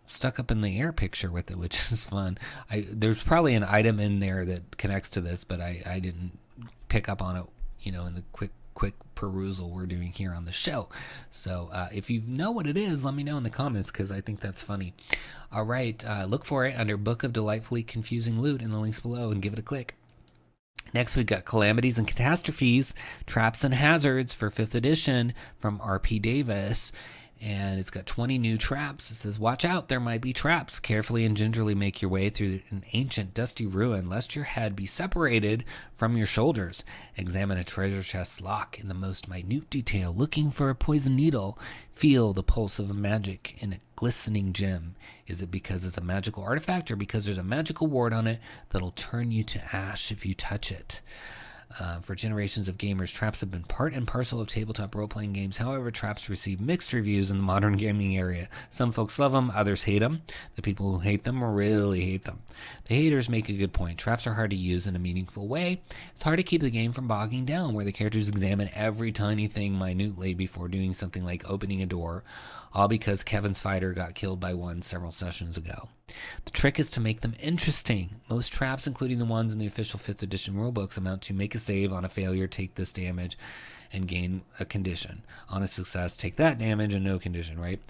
stuck up in the air picture with it, which is fun. There's probably an item in there that connects to this, but I didn't pick up on it, in the quick perusal we're doing here on the show. So if you know what it is, let me know in the comments, because I think that's funny. All right, look for it under Book of Delightfully Confusing Loot in the links below and give it a click. Next, we've got Calamities and Catastrophes, Traps and Hazards for 5th edition from R.P. Davis. And it's got 20 new traps. It says, watch out, there might be traps. Carefully and gingerly make your way through an ancient dusty ruin, lest your head be separated from your shoulders. Examine a treasure chest's lock in the most minute detail, looking for a poison needle. Feel the pulse of a magic in a glistening gem. Is it because it's a magical artifact, or because there's a magical ward on it that'll turn you to ash if you touch it? For generations of gamers, traps have been part and parcel of tabletop role-playing games. However, traps receive mixed reviews in the modern gaming area. Some folks love them, others hate them. The people who hate them really hate them. The haters make a good point. Traps are hard to use in a meaningful way. It's hard to keep the game from bogging down, where the characters examine every tiny thing minutely before doing something like opening a door, all because Kevin's fighter got killed by one several sessions ago. The trick is to make them interesting. Most traps, including the ones in the official 5th edition rulebooks, amount to make a save, on a failure, take this damage and gain a condition. On a success, take that damage and no condition, right?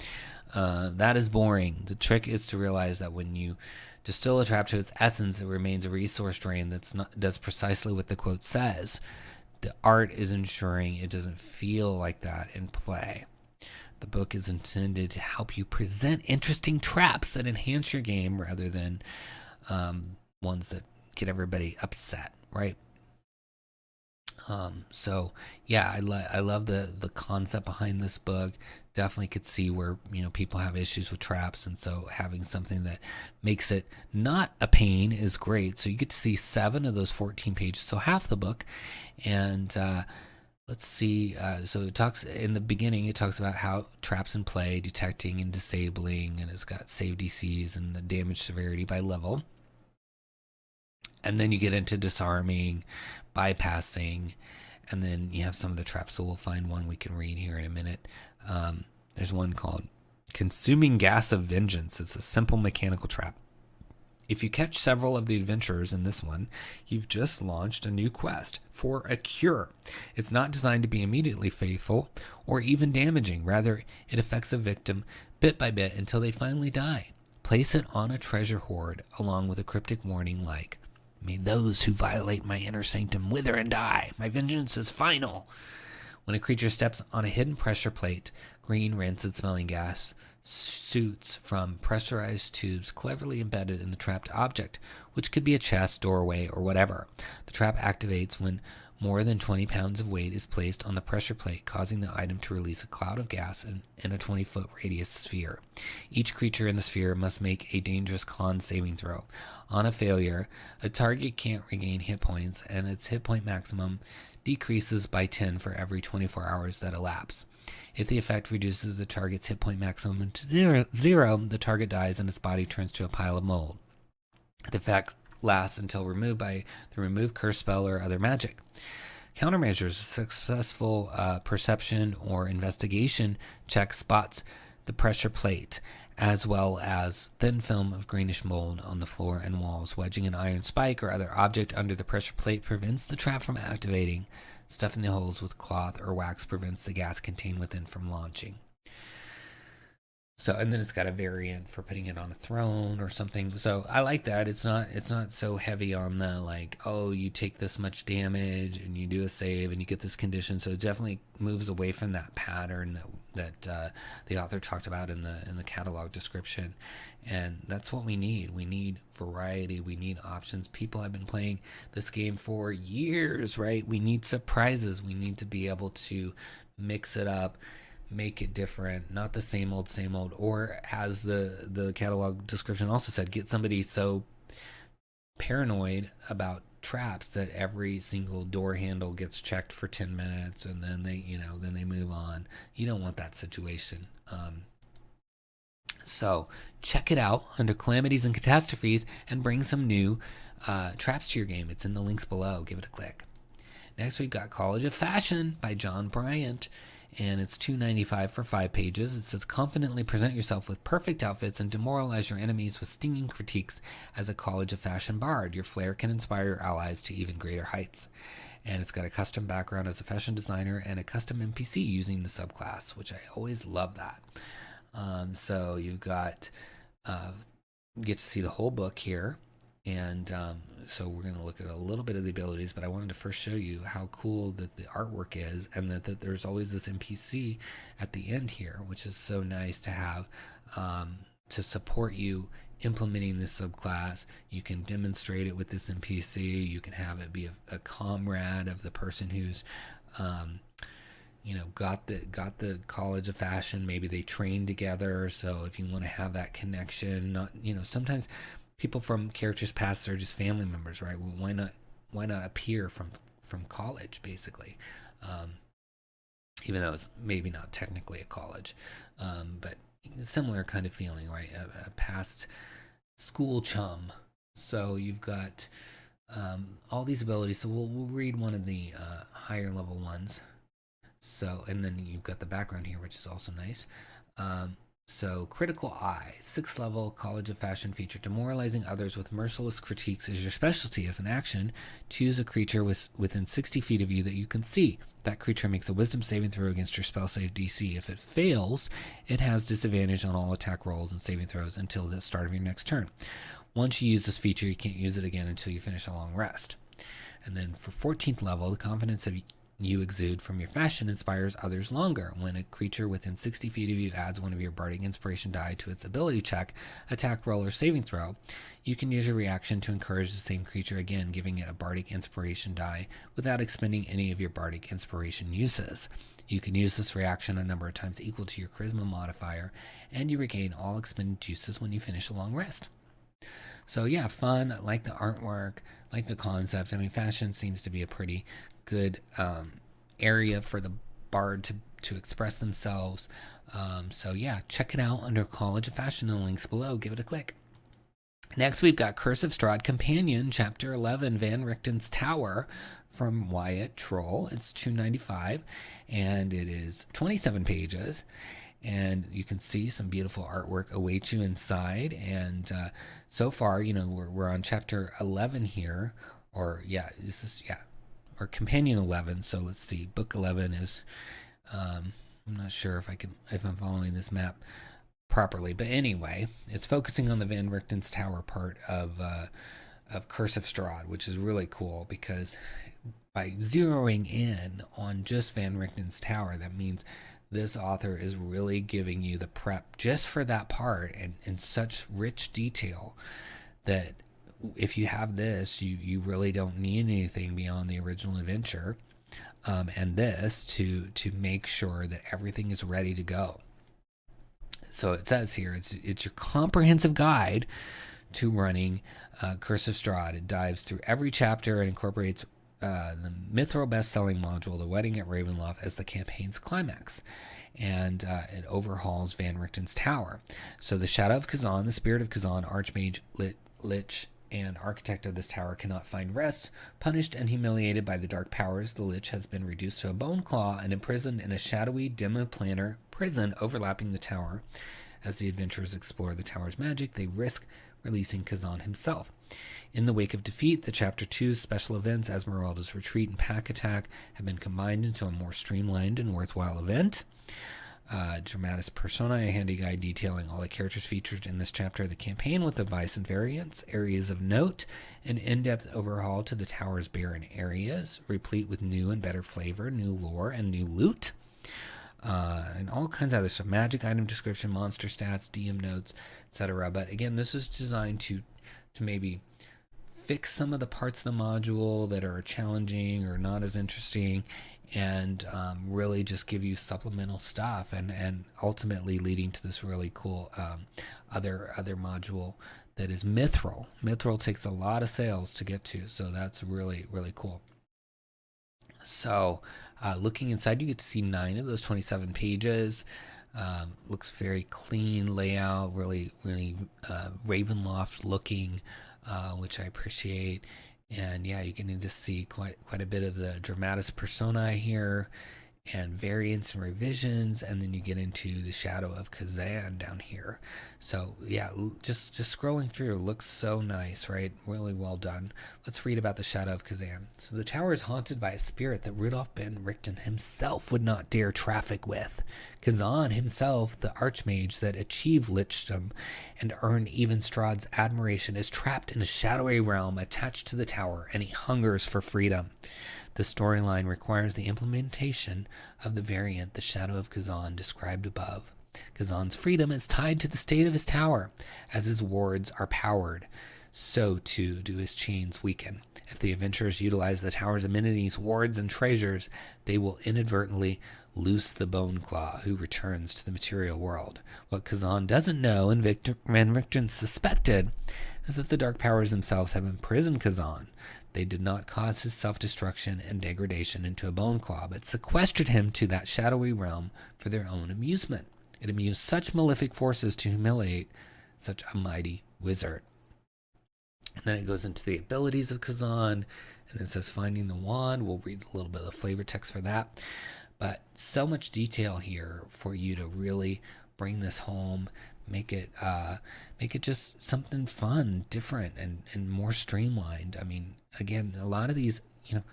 That is boring. The trick is to realize that when you distill a trap to its essence, it remains a resource drain does precisely what the quote says. The art is ensuring it doesn't feel like that in play. The book is intended to help you present interesting traps that enhance your game rather than ones that get everybody upset, right? So yeah, I love the concept behind this book. Definitely could see where, you know, people have issues with traps, and so having something that makes it not a pain is great. So you get to see 7 of those 14 pages, so half the book. And let's see, so it talks in the beginning, it talks about how traps in play, detecting and disabling, and it's got save DCs and the damage severity by level. And then you get into disarming, bypassing, and then you have some of the traps. So we'll find one we can read here in a minute. There's one called Consuming Gas of Vengeance. It's a simple mechanical trap. If you catch several of the adventurers in this one, you've just launched a new quest for a cure. It's not designed to be immediately fatal or even damaging. Rather, it affects a victim bit by bit until they finally die. Place it on a treasure hoard along with a cryptic warning like, "May those who violate my inner sanctum wither and die. My vengeance is final." When a creature steps on a hidden pressure plate, green rancid smelling gas shoots from pressurized tubes cleverly embedded in the trapped object, which could be a chest, doorway, or whatever. The trap activates when more than 20 pounds of weight is placed on the pressure plate, causing the item to release a cloud of gas in a 20-foot radius sphere. Each creature in the sphere must make a dangerous con saving throw. On a failure, a target can't regain hit points, and its hit point maximum decreases by 10 for every 24 hours that elapse. If the effect reduces the target's hit point maximum to zero, the target dies and its body turns to a pile of mold. The effect lasts until removed by the remove curse spell or other magic. Countermeasures: a successful perception or investigation check spots the pressure plate, as well as thin film of greenish mold on the floor and walls. Wedging an iron spike or other object under the pressure plate prevents the trap from activating. Stuffing the holes with cloth or wax prevents the gas contained within from launching. So, and then it's got a variant for putting it on a throne or something. So I like that. It's not so heavy on the like, oh, you take this much damage and you do a save and you get this condition. So it definitely moves away from that pattern that the author talked about in the catalog description. And that's what we need. We need variety. We need options. People have been playing this game for years, right? We need surprises. We need to be able to mix it up, make it different, not the same old, or as the catalog description also said, get somebody so paranoid about traps that every single door handle gets checked for 10 minutes and then they move on. You don't want that situation. So check it out under Calamities and Catastrophes and bring some new traps to your game. It's in the links below. Give it a click. Next, we've got College of Fashion by John Bryant. And it's $2.95 for 5 pages. It says, confidently present yourself with perfect outfits and demoralize your enemies with stinging critiques as a College of Fashion bard. Your flair can inspire your allies to even greater heights. And it's got a custom background as a fashion designer and a custom NPC using the subclass, which I always love that. So you've got, get to see the whole book here. And so we're going to look at a little bit of the abilities, but I wanted to first show you how cool that the artwork is, and that there's always this NPC at the end here, which is so nice to have to support you implementing this subclass. You can demonstrate it with this NPC. You can have it be a comrade of the person who's got the College of Fashion. Maybe they train together, so if you want to have that connection, not sometimes people from characters past are just family members, right? Well, why not appear from college, basically? Even though it's maybe not technically a college, but a similar kind of feeling, right? A past school chum. So you've got all these abilities. So we'll read one of the higher level ones. So, and then you've got the background here, which is also nice. So, Critical Eye, 6th level College of Fashion feature. Demoralizing others with merciless critiques is your specialty. As an action, choose a creature within 60 feet of you that you can see. That creature makes a wisdom saving throw against your spell save DC. If it fails, it has disadvantage on all attack rolls and saving throws until the start of your next turn. Once you use this feature, you can't use it again until you finish a long rest. And then for 14th level, the confidence of you exude from your fashion inspires others longer. When a creature within 60 feet of you adds one of your bardic inspiration die to its ability check, attack roll, or saving throw, you can use your reaction to encourage the same creature again, giving it a bardic inspiration die without expending any of your bardic inspiration uses. You can use this reaction a number of times equal to your charisma modifier, and you regain all expended uses when you finish a long rest. So yeah, fun. Like the artwork, like the concept. I mean, fashion seems to be a pretty good area for the bard to express themselves. So yeah, check it out under College of Fashion in the links below. Give it a click. Next, we've got Curse of Strahd Companion, Chapter 11, Van Richten's Tower, from Wyatt Troll. It's $2.95, and it is 27 pages. And you can see some beautiful artwork awaits you inside. And so far, you know, we're on Chapter 11 here, or or Companion 11. So let's see, Book 11 is. I'm not sure if I'm following this map properly, but anyway, it's focusing on the Van Richten's Tower part of Curse of Strahd, which is really cool because by zeroing in on just Van Richten's Tower, that means this author is really giving you the prep just for that part and in such rich detail that if you have this, you really don't need anything beyond the original adventure and this to make sure that everything is ready to go. So it says here, it's your comprehensive guide to running Curse of Strahd. It dives through every chapter and incorporates the Mithril best-selling module, The Wedding at Ravenloft, as the campaign's climax. And it overhauls Van Richten's Tower. So the Shadow of Ghazan, the Spirit of Ghazan, Archmage, Lich, and Architect of this tower cannot find rest. Punished and humiliated by the dark powers, the Lich has been reduced to a bone claw and imprisoned in a shadowy demi-planar prison overlapping the tower. As the adventurers explore the tower's magic, they risk releasing Ghazan himself. In the wake of defeat, the Chapter 2's special events, Esmeralda's Retreat and Pack Attack, have been combined into a more streamlined and worthwhile event. Dramatis Personae, a handy guide detailing all the characters featured in this chapter of the campaign with advice and variants, areas of note, an in-depth overhaul to the tower's barren areas, replete with new and better flavor, new lore, and new loot. And all kinds of other stuff, magic item description, monster stats, DM notes, etc. But again, this is designed to maybe fix some of the parts of the module that are challenging or not as interesting, and really just give you supplemental stuff, and ultimately leading to this really cool other module that is Mithril. Mithril takes a lot of sales to get to, so that's really, really cool. So looking inside, you get to see 9 of those 27 pages. Looks very clean layout, really Ravenloft looking, which I appreciate. And yeah, you can just see quite a bit of the Dramatis Personae here, and variants and revisions, and then you get into the Shadow of Ghazan down here. So yeah, just scrolling through, it looks so nice, right? Really well done. Let's read about the Shadow of Ghazan. So the tower is haunted by a spirit that Rudolf Ben Richten himself would not dare traffic with. Ghazan himself, the archmage that achieved lichdom and earned even Strahd's admiration, is trapped in a shadowy realm attached to the tower, and he hungers for freedom. The storyline requires the implementation of the variant, the Shadow of Ghazan, described above. Ghazan's freedom is tied to the state of his tower. As his wards are powered, so too do his chains weaken. If the adventurers utilize the tower's amenities, wards, and treasures, they will inadvertently loose the Bone Claw, who returns to the material world. What Ghazan doesn't know, and Van Richten suspected, is that the dark powers themselves have imprisoned Ghazan. They did not cause his self-destruction and degradation into a bone claw, but sequestered him to that shadowy realm for their own amusement. It amused such malefic forces to humiliate such a mighty wizard. And then it goes into the abilities of Ghazan, and then it says finding the wand. We'll read a little bit of the flavor text for that. But so much detail here for you to really bring this home, make it just something fun, different, and more streamlined. I mean, again, a lot of these,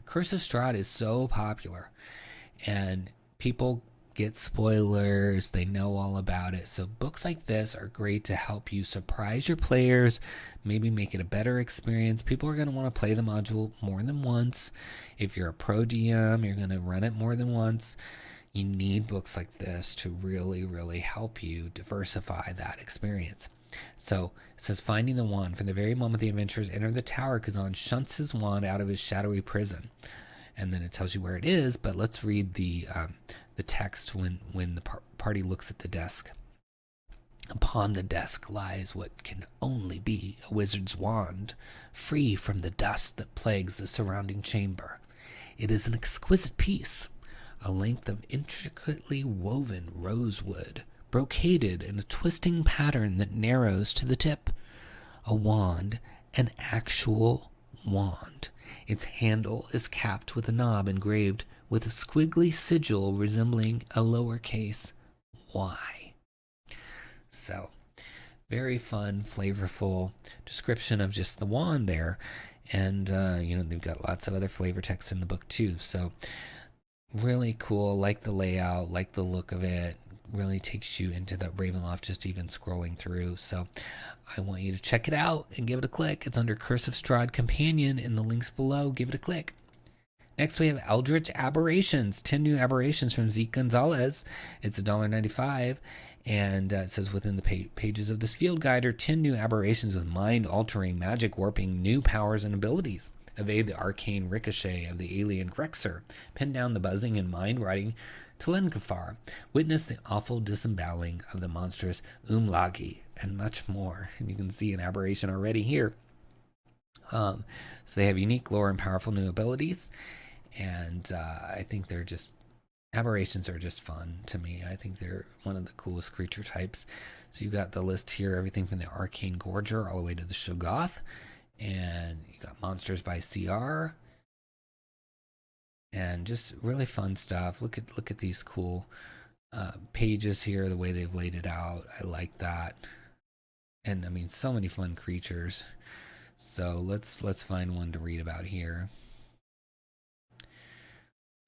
Curse of Strahd is so popular, and people get spoilers, they know all about it. So books like this are great to help you surprise your players, maybe make it a better experience. People are going to want to play the module more than once. If you're a pro DM, you're going to run it more than once. You need books like this to really, really help you diversify that experience. So it says, finding the wand. From the very moment the adventurers enter the tower, Khazan shunts his wand out of his shadowy prison. And then it tells you where it is, but let's read the text when the party looks at the desk. Upon the desk lies what can only be a wizard's wand, free from the dust that plagues the surrounding chamber. It is an exquisite piece, a length of intricately woven rosewood, brocaded in a twisting pattern that narrows to the tip. A wand, an actual wand. Its handle is capped with a knob engraved with a squiggly sigil resembling a lowercase y. So, very fun, flavorful description of just the wand there. And, they've got lots of other flavor text in the book too. So, really cool. Like the layout, like the look of it. Really takes you into the Ravenloft just even scrolling through. So I want you to check it out and give it a click. It's under Curse of Strahd Companion in the links below. Give it a click. Next we have Eldritch Aberrations, 10 new aberrations from 𝙒𝙤𝙬𝙠𝙨 𝘽𝙤. It's $1.95, and it says within the pages of this field guide are 10 new aberrations with mind-altering, magic warping, new powers and abilities. Evade the arcane ricochet of the alien Grexer. Pin down the buzzing and mind-riding Telltale. Witness the awful disemboweling of the monstrous 𝘬𝙤𝙬𝙧𝙬, and much more. And you can see an aberration already here. So they have unique lore and powerful new abilities. And I think aberrations are just fun to me. I think they're one of the coolest creature types. So you got the list here, everything from the Arcane Gorger all the way to the Shoggoth. And you got monsters by CR. And just really fun stuff. Look at these cool pages here, the way they've laid it out. I like that. And I mean, so many fun creatures. So let's find one to read about here.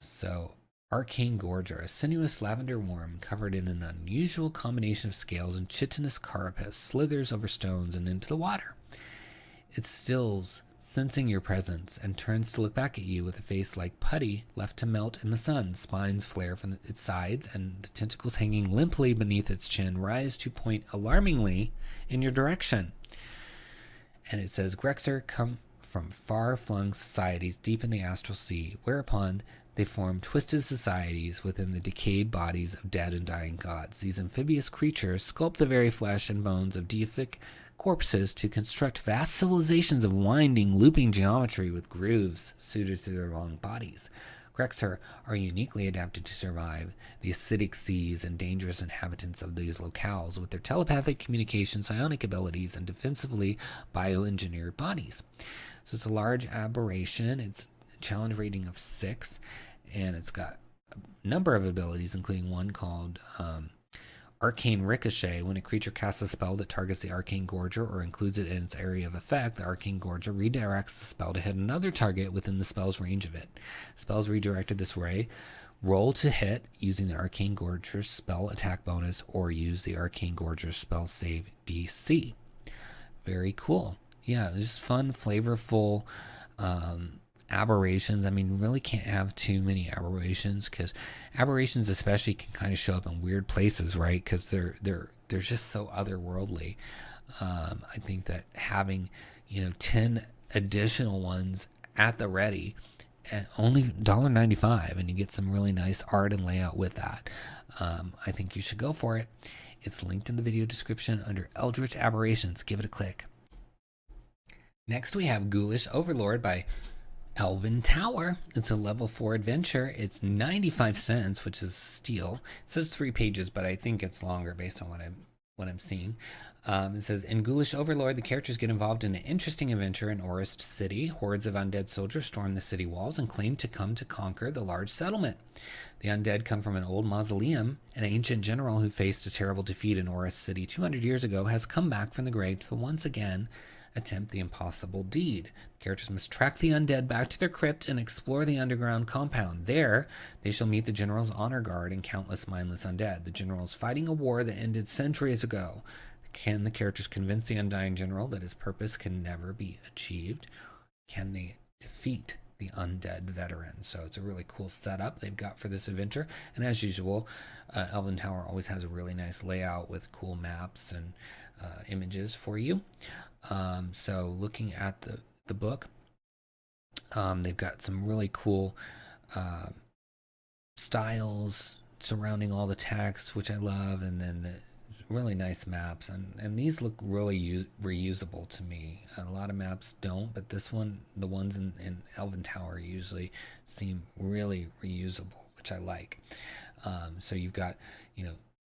So, Arcane Gorger, a sinuous lavender worm covered in an unusual combination of scales and chitinous carapace, slithers over stones and into the water. It stills, sensing your presence, and turns to look back at you with a face like putty left to melt in the sun. Spines flare from its sides, and the tentacles hanging limply beneath its chin rise to point alarmingly in your direction. And it says, Grexer come from far-flung societies deep in the astral sea, whereupon they form twisted societies within the decayed bodies of dead and dying gods. These amphibious creatures sculpt the very flesh and bones of deific corpses to construct vast civilizations of winding, looping geometry with grooves suited to their long bodies. Grexer are uniquely adapted to survive the acidic seas and dangerous inhabitants of these locales with their telepathic communication, psionic abilities, and defensively bioengineered bodies. So it's a large aberration. It's a challenge rating of 6, and it's got a number of abilities, including one called Arcane Ricochet. When a creature casts a spell that targets the Arcane Gorger or includes it in its area of effect, the Arcane Gorger redirects the spell to hit another target within the spell's range of it. Spells redirected this way roll to hit using the Arcane Gorger's spell attack bonus or use the Arcane Gorger's spell save DC. Very cool. Yeah, just fun, flavorful aberrations. I mean, really can't have too many aberrations, because aberrations especially can kind of show up in weird places, right? Because they're just so otherworldly. I think that having 10 additional ones at the ready at only $1.95, and you get some really nice art and layout with that. I think you should go for it. It's linked in the video description under Eldritch Aberrations. Give it a click. Next we have Ghoulish Overlord by Elven Tower. It's a level 4 adventure. It's 95 cents, which is a steal. It says 3 pages, but I think it's longer based on what what I'm seeing. It says, in Ghoulish Overlord, the characters get involved in an interesting adventure in Orist City. Hordes of undead soldiers storm the city walls and claim to come to conquer the large settlement. The undead come from an old mausoleum. An ancient general who faced a terrible defeat in Orist City 200 years ago has come back from the grave to once again attempt the impossible deed. The characters must track the undead back to their crypt and explore the underground compound. There, they shall meet the general's honor guard and countless mindless undead. The general is fighting a war that ended centuries ago. Can the characters convince the undying general that his purpose can never be achieved? Can they defeat the undead veteran? So it's a really cool setup they've got for this adventure. And as usual, Elven Tower always has a really nice layout with cool maps and images for you. So looking at the book, they've got some really cool styles surrounding all the text, which I love, and then the really nice maps, and these look really reusable to me. A lot of maps don't, but this one, the ones in Elven Tower usually seem really reusable, which I like. So you've got,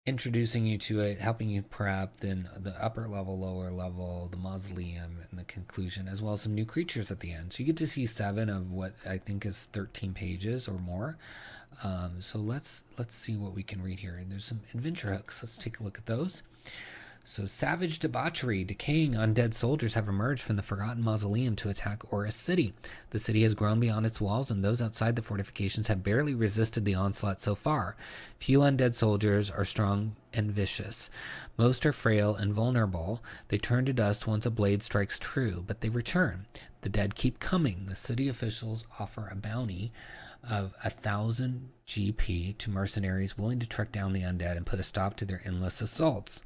introducing you to it, helping you prep, then the upper level, lower level, the mausoleum, and the conclusion, as well as some new creatures at the end. So you get to see 7 of what I think is 13 pages or more. So let's see what we can read here. And there's some adventure hooks. Let's take a look at those. So savage debauchery, decaying undead soldiers have emerged from the forgotten mausoleum to attack Orist City. The city has grown beyond its walls, and those outside the fortifications have barely resisted the onslaught so far. Few undead soldiers are strong and vicious. Most are frail and vulnerable. They turn to dust once a blade strikes true, but they return. The dead keep coming. The city officials offer a bounty of 1,000 GP to mercenaries willing to track down the undead and put a stop to their endless assaults.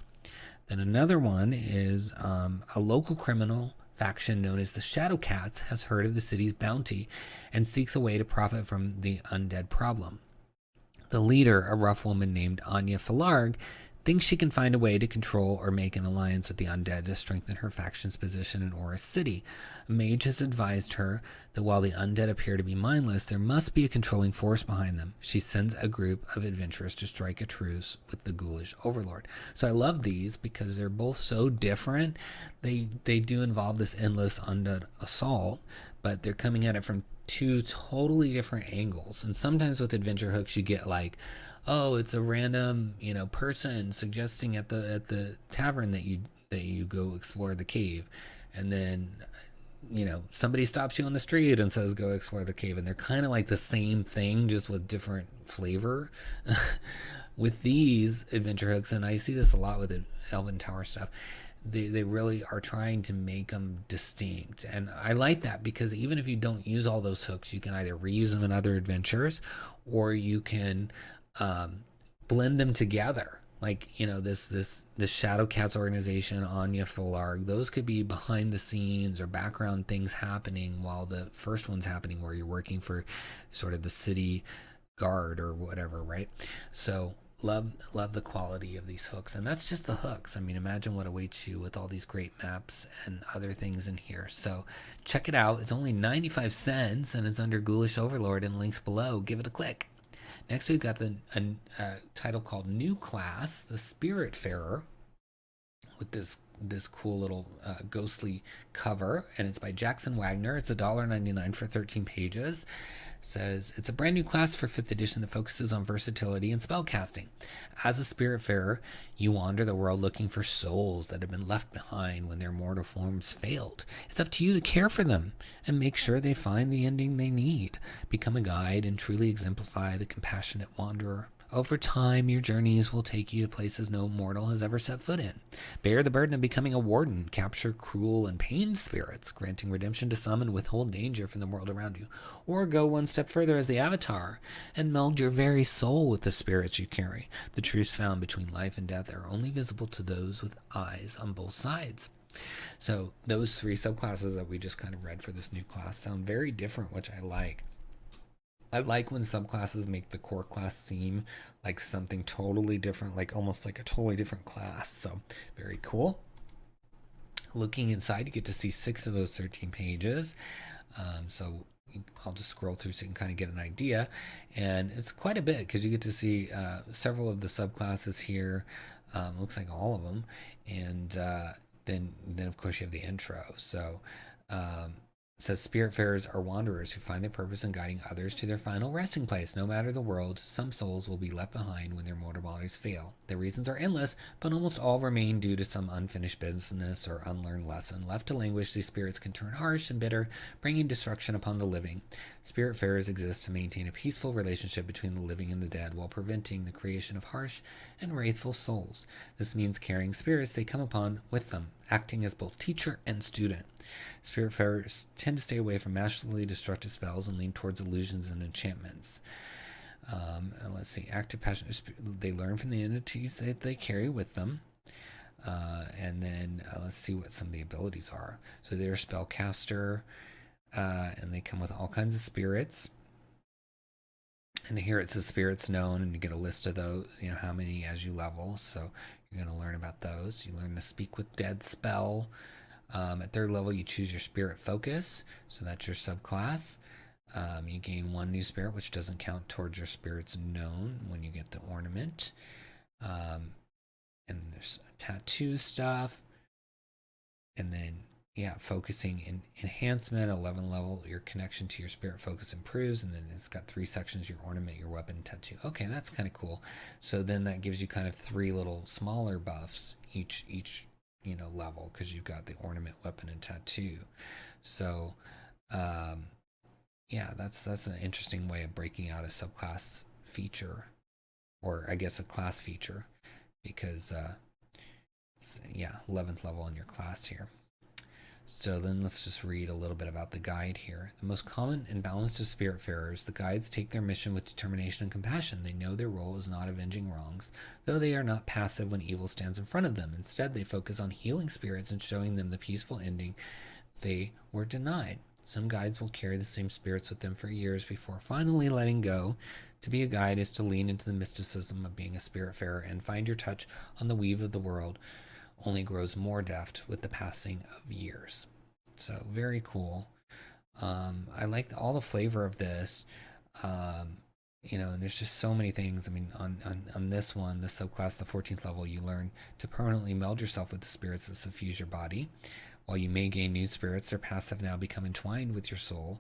Then another one is a local criminal faction known as the Shadowcats has heard of the city's bounty and seeks a way to profit from the undead problem. The leader, a rough woman named Anya Falarg, thinks she can find a way to control or make an alliance with the undead to strengthen her faction's position in Orist City. A mage has advised her that while the undead appear to be mindless, there must be a controlling force behind them. She sends a group of adventurers to strike a truce with the Ghoulish Overlord. So I love these because they're both so different. They do involve this endless undead assault, but they're coming at it from 2 totally different angles. And sometimes with adventure hooks, you get like, oh, it's a random, person suggesting at the tavern that you go explore the cave, and then, somebody stops you on the street and says go explore the cave, and they're kind of like the same thing, just with different flavor. With these adventure hooks, and I see this a lot with the Elven Tower stuff, they really are trying to make them distinct, and I like that because even if you don't use all those hooks, you can either reuse them in other adventures, or you can blend them together. Like, this Shadowcats organization, Anya Falarg, those could be behind the scenes or background things happening while the first one's happening, where you're working for sort of the city guard or whatever, right? So love the quality of these hooks, and that's just the hooks. I mean, imagine what awaits you with all these great maps and other things in here. So check it out. It's only 95 cents, and it's under Ghoulish Overlord, and links below. Give it a click. Next, we've got a title called New Class, The Spiritfarer, with this cool little ghostly cover, and it's by Jackson Wagner. It's $1.99 for 13 pages. Says it's a brand new class for 5th edition that focuses on versatility and spellcasting. As a Spiritfarer, you wander the world looking for souls that have been left behind when their mortal forms failed. It's up to you to care for them and make sure they find the ending they need. Become a guide and truly exemplify the compassionate wanderer. Over time, your journeys will take you to places no mortal has ever set foot in. Bear the burden of becoming a warden, capture cruel and pained spirits, granting redemption to some and withhold danger from the world around you. Or go one step further as the Avatar and meld your very soul with the spirits you carry. The truths found between life and death are only visible to those with eyes on both sides. So those 3 subclasses that we just kind of read for this new class sound very different, which I like. I like when subclasses make the core class seem like something totally different, like almost like a totally different class. So very cool. Looking inside, you get to see 6 of those 13 pages. So I'll just scroll through so you can kind of get an idea. And it's quite a bit because you get to see several of the subclasses here. Looks like all of them. And then of course you have the intro. So it says Spiritfarers are wanderers who find their purpose in guiding others to their final resting place. No matter the world, some souls will be left behind when their mortal bodies fail. The reasons are endless, but almost all remain due to some unfinished business or unlearned lesson. Left to languish, these spirits can turn harsh and bitter, bringing destruction upon the living. Spiritfarers exist to maintain a peaceful relationship between the living and the dead while preventing the creation of harsh and wrathful souls. This means carrying spirits they come upon with them, acting as both teacher and student. Spiritfarers tend to stay away from masterfully destructive spells and lean towards illusions and enchantments. And let's see, active passion, they learn from the entities that they carry with them. And then let's see what some of the abilities are. So they're a spellcaster, and they come with all kinds of spirits. And here it says spirits known, and you get a list of those, how many as you level. So you're going to learn about those. You learn the Speak with Dead spell. At 3rd level, you choose your spirit focus, so that's your subclass. You gain 1 new spirit, which doesn't count towards your spirits known when you get the ornament. And then there's tattoo stuff. And then, focusing in enhancement, 11 level, your connection to your spirit focus improves. And then it's got 3 sections, your ornament, your weapon, tattoo. Okay, that's kind of cool. So then that gives you kind of 3 little smaller buffs each level, because you've got the ornament, weapon, and tattoo. So that's an interesting way of breaking out a subclass feature, or I guess a class feature, because it's 11th level in your class here. So then let's just read a little bit about the guide here. The most common and balanced of Spiritfarers, the guides take their mission with determination and compassion. They know their role is not avenging wrongs, though they are not passive when evil stands in front of them. Instead, they focus on healing spirits and showing them the peaceful ending they were denied. Some guides will carry the same spirits with them for years before finally letting go. To be a guide is to lean into the mysticism of being a Spiritfarer and find your touch on the weave of the world only grows more deft with the passing of years. So very cool. I like all the flavor of this. And there's just so many things. I mean, on this one, the subclass, the 14th level, you learn to permanently meld yourself with the spirits that suffuse your body. While you may gain new spirits, their passive now become entwined with your soul,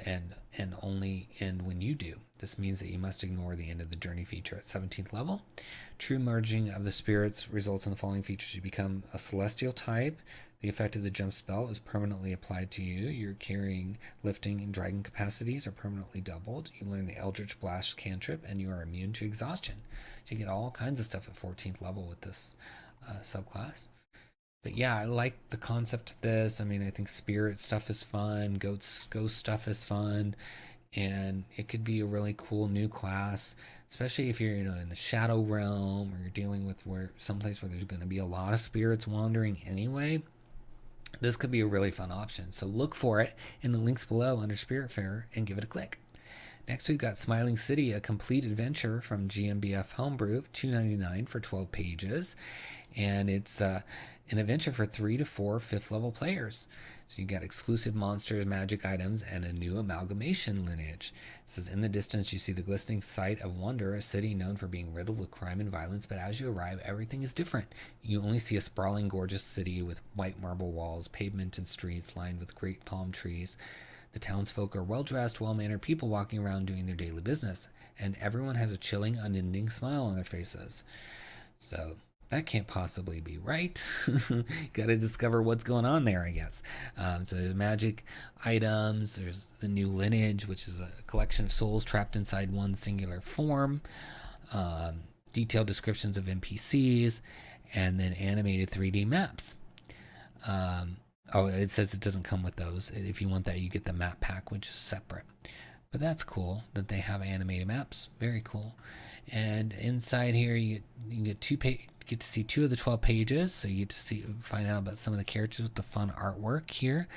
and only end when you do. This means that you must ignore the end of the journey feature at 17th level. True merging of the spirits results in the following features. You become a celestial type. The effect of the jump spell is permanently applied to you. Your carrying, lifting, and dragging capacities are permanently doubled. You learn the Eldritch Blast cantrip, and you are immune to exhaustion. So you get all kinds of stuff at 14th level with this subclass. But I like the concept of this. I mean, I think spirit stuff is fun. Ghost stuff is fun. And it could be a really cool new class, especially if you're, in the shadow realm, or you're dealing with someplace where there's going to be a lot of spirits wandering anyway. This could be a really fun option. So look for it in the links below under Spiritfarer and give it a click. Next, we've got Smiling City, a complete adventure from GMBF Homebrew, $2.99 for 12 pages. And it's an adventure for 3 to 4 5th level players. So you got exclusive monsters, magic items, and a new amalgamation lineage. It says, in the distance you see the glistening sight of wonder, a city known for being riddled with crime and violence, but as you arrive, everything is different. You only see a sprawling, gorgeous city with white marble walls, pavemented streets lined with great palm trees. The townsfolk are well-dressed, well-mannered people walking around doing their daily business, and everyone has a chilling, unending smile on their faces. So that can't possibly be right. Got to discover what's going on there, I guess. So there's magic items. There's the new lineage, which is a collection of souls trapped inside one singular form. Detailed descriptions of NPCs, and then animated 3D maps. It says it doesn't come with those. If you want that, you get the map pack, which is separate. But that's cool that they have animated maps. Very cool. And inside here, you get get to see 2 of the 12 pages. So you get to find out about some of the characters with the fun artwork here.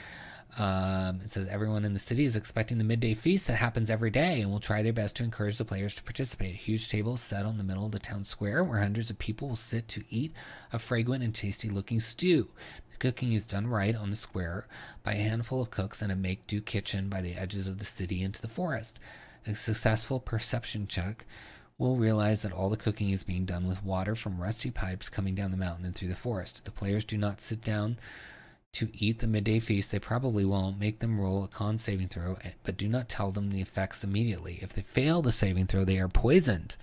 It says everyone in the city is expecting the midday feast that happens every day and will try their best to encourage the players to participate. A huge table is set on the middle of the town square where hundreds of people will sit to eat a fragrant and tasty looking stew. The cooking is done right on the square by a handful of cooks in a make-do kitchen by the edges of the city into the forest. A successful perception check will realize that all the cooking is being done with water from rusty pipes coming down the mountain and through the forest. If the players do not sit down to eat the midday feast, they probably won't. Make them roll a con saving throw, but do not tell them the effects immediately. If they fail the saving throw, they are poisoned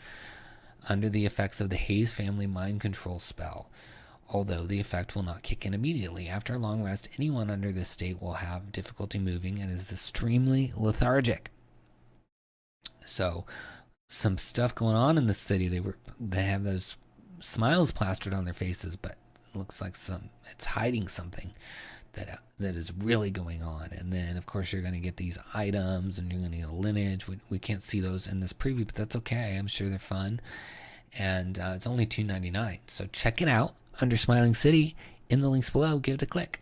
under the effects of the Hayes family mind control spell, although the effect will not kick in immediately. After a long rest, anyone under this state will have difficulty moving and is extremely lethargic. So, some stuff going on in the city. They have those smiles plastered on their faces, but it looks like it's hiding something that is really going on. And then, of course, you're going to get these items, and you're going to get a lineage. We can't see those in this preview, but that's okay. I'm sure they're fun. And it's only $2.99. So check it out under Smiling City in the links below. Give it a click.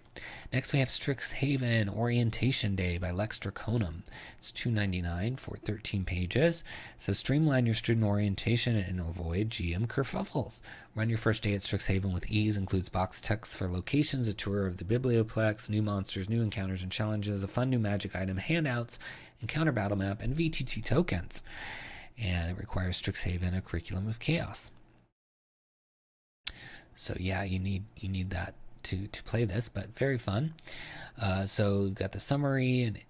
Next, we have Strixhaven Orientation Day by Lex Draconum. It's $2.99 for 13 pages. It says, streamline your student orientation and avoid GM kerfuffles. Run your first day at Strixhaven with ease. Includes box text for locations, a tour of the biblioplex, new monsters, new encounters and challenges, a fun new magic item, handouts, encounter battle map, and VTT tokens. And it requires Strixhaven, a curriculum of chaos. So yeah, you need that to play this, but very fun. So you've got the summary,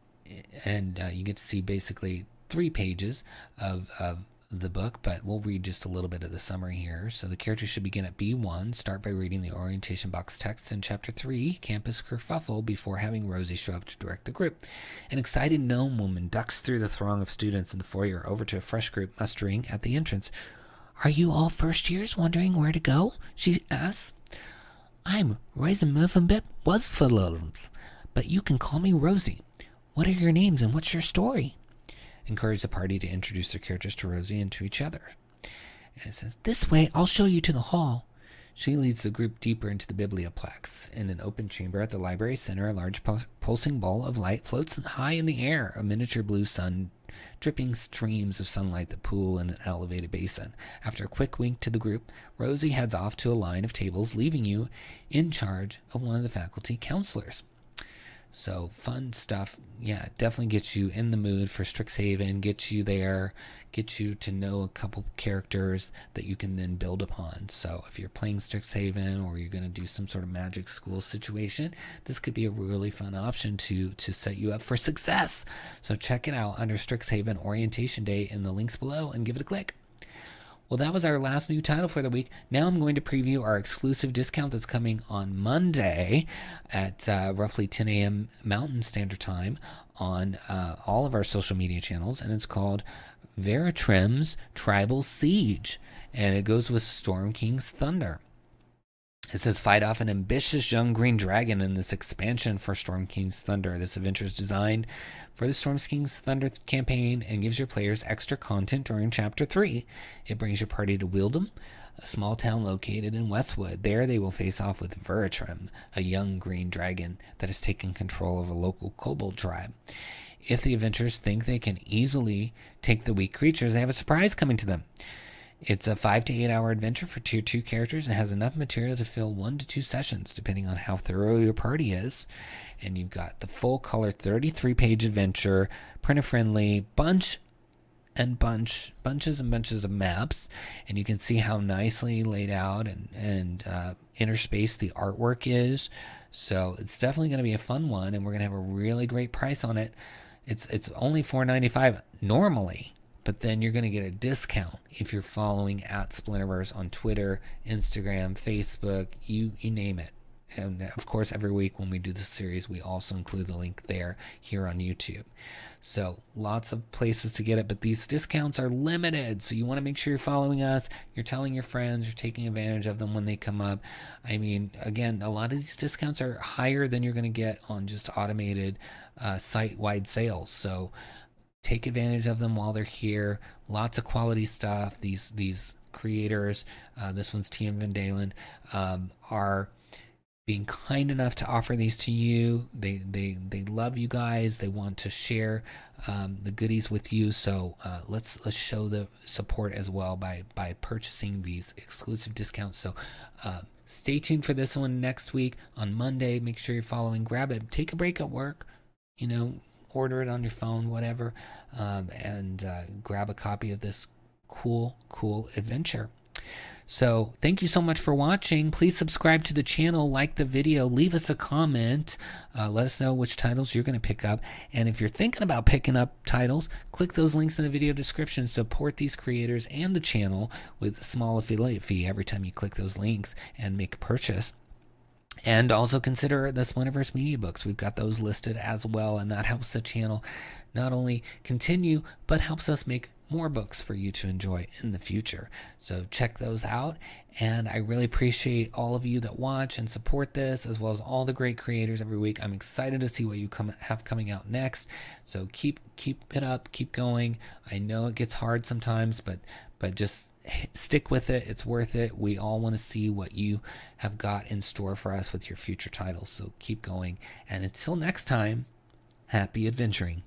and you get to see basically 3 pages of the book, but we'll read just a little bit of the summary here. So the characters should begin at B1, start by reading the orientation box text in Chapter 3, Campus Kerfuffle, before having Rosie show up to direct the group. An excited gnome woman ducks through the throng of students in the foyer over to a fresh group mustering at the entrance. "Are you all first years wondering where to go?" she asks. "I'm Rosenmuffenbip Wasfalums, but you can call me Rosie. What are your names and what's your story?" Encourage the party to introduce their characters to Rosie and to each other. And it says, "This way, I'll show you to the hall." She leads the group deeper into the biblioplex. In an open chamber at the library center, a large pulsing ball of light floats high in the air, a miniature blue sun dripping streams of sunlight that pool in an elevated basin. After a quick wink to the group, Rosie heads off to a line of tables, leaving you in charge of one of the faculty counselors. So fun stuff. Yeah, definitely gets you in the mood for Strixhaven, gets you there, gets you to know a couple characters that you can then build upon. So if you're playing Strixhaven or you're going to do some sort of magic school situation, this could be a really fun option to set you up for success. So check it out under Strixhaven Orientation Day in the links below and give it a click. Well, that was our last new title for the week. Now I'm going to preview our exclusive discount that's coming on Monday at roughly 10 a.m. Mountain Standard Time on all of our social media channels, and it's called Veratrim's Tribal Siege, and it goes with Storm King's Thunder. It says, fight off an ambitious young green dragon in this expansion for Storm King's Thunder. This adventure is designed for the Storm King's Thunder campaign and gives your players extra content during Chapter 3. It brings your party to Wildem, a small town located in Westwood. There they will face off with Veratrim, a young green dragon that has taken control of a local kobold tribe. If the adventurers think they can easily take the weak creatures, they have a surprise coming to them. It's a 5 to 8 hour adventure for Tier 2 characters and has enough material to fill 1 to 2 sessions, depending on how thorough your party is. And you've got the full color 33-page adventure, printer-friendly, bunches and bunches of maps. And you can see how nicely laid out and interspaced the artwork is. So it's definitely going to be a fun one, and we're going to have a really great price on it. It's only $4.95 normally. But then you're going to get a discount if you're following at Splinterverse on Twitter, Instagram, Facebook, you name it. And of course, every week when we do this series, we also include the link there here on YouTube. So lots of places to get it, but these discounts are limited. So you want to make sure you're following us, you're telling your friends, you're taking advantage of them when they come up. I mean, again, a lot of these discounts are higher than you're going to get on just automated site-wide sales. So take advantage of them while they're here. Lots of quality stuff. These creators, this one's T.M. Van Dalen, are being kind enough to offer these to you. They love you guys. They want to share the goodies with you. So let's show the support as well by purchasing these exclusive discounts. So stay tuned for this one next week on Monday. Make sure you're following. Grab it. Take a break at work. Order it on your phone, whatever, and grab a copy of this cool adventure. So thank you so much for watching. Please subscribe to the channel, like the video, leave us a comment, let us know which titles you're going to pick up. And if you're thinking about picking up titles, click those links in the video description. Support these creators and the channel with a small affiliate fee every time you click those links and make a purchase. And also consider the Splinterverse media books. We've got those listed as well, and that helps the channel not only continue, but helps us make more books for you to enjoy in the future. So check those out, and I really appreciate all of you that watch and support this, as well as all the great creators every week. I'm excited to see what you have coming out next. So keep it up, keep going. I know it gets hard sometimes, but just stick with it. It's worth it. We all want to see what you have got in store for us with your future titles. So keep going, and until next time, happy adventuring.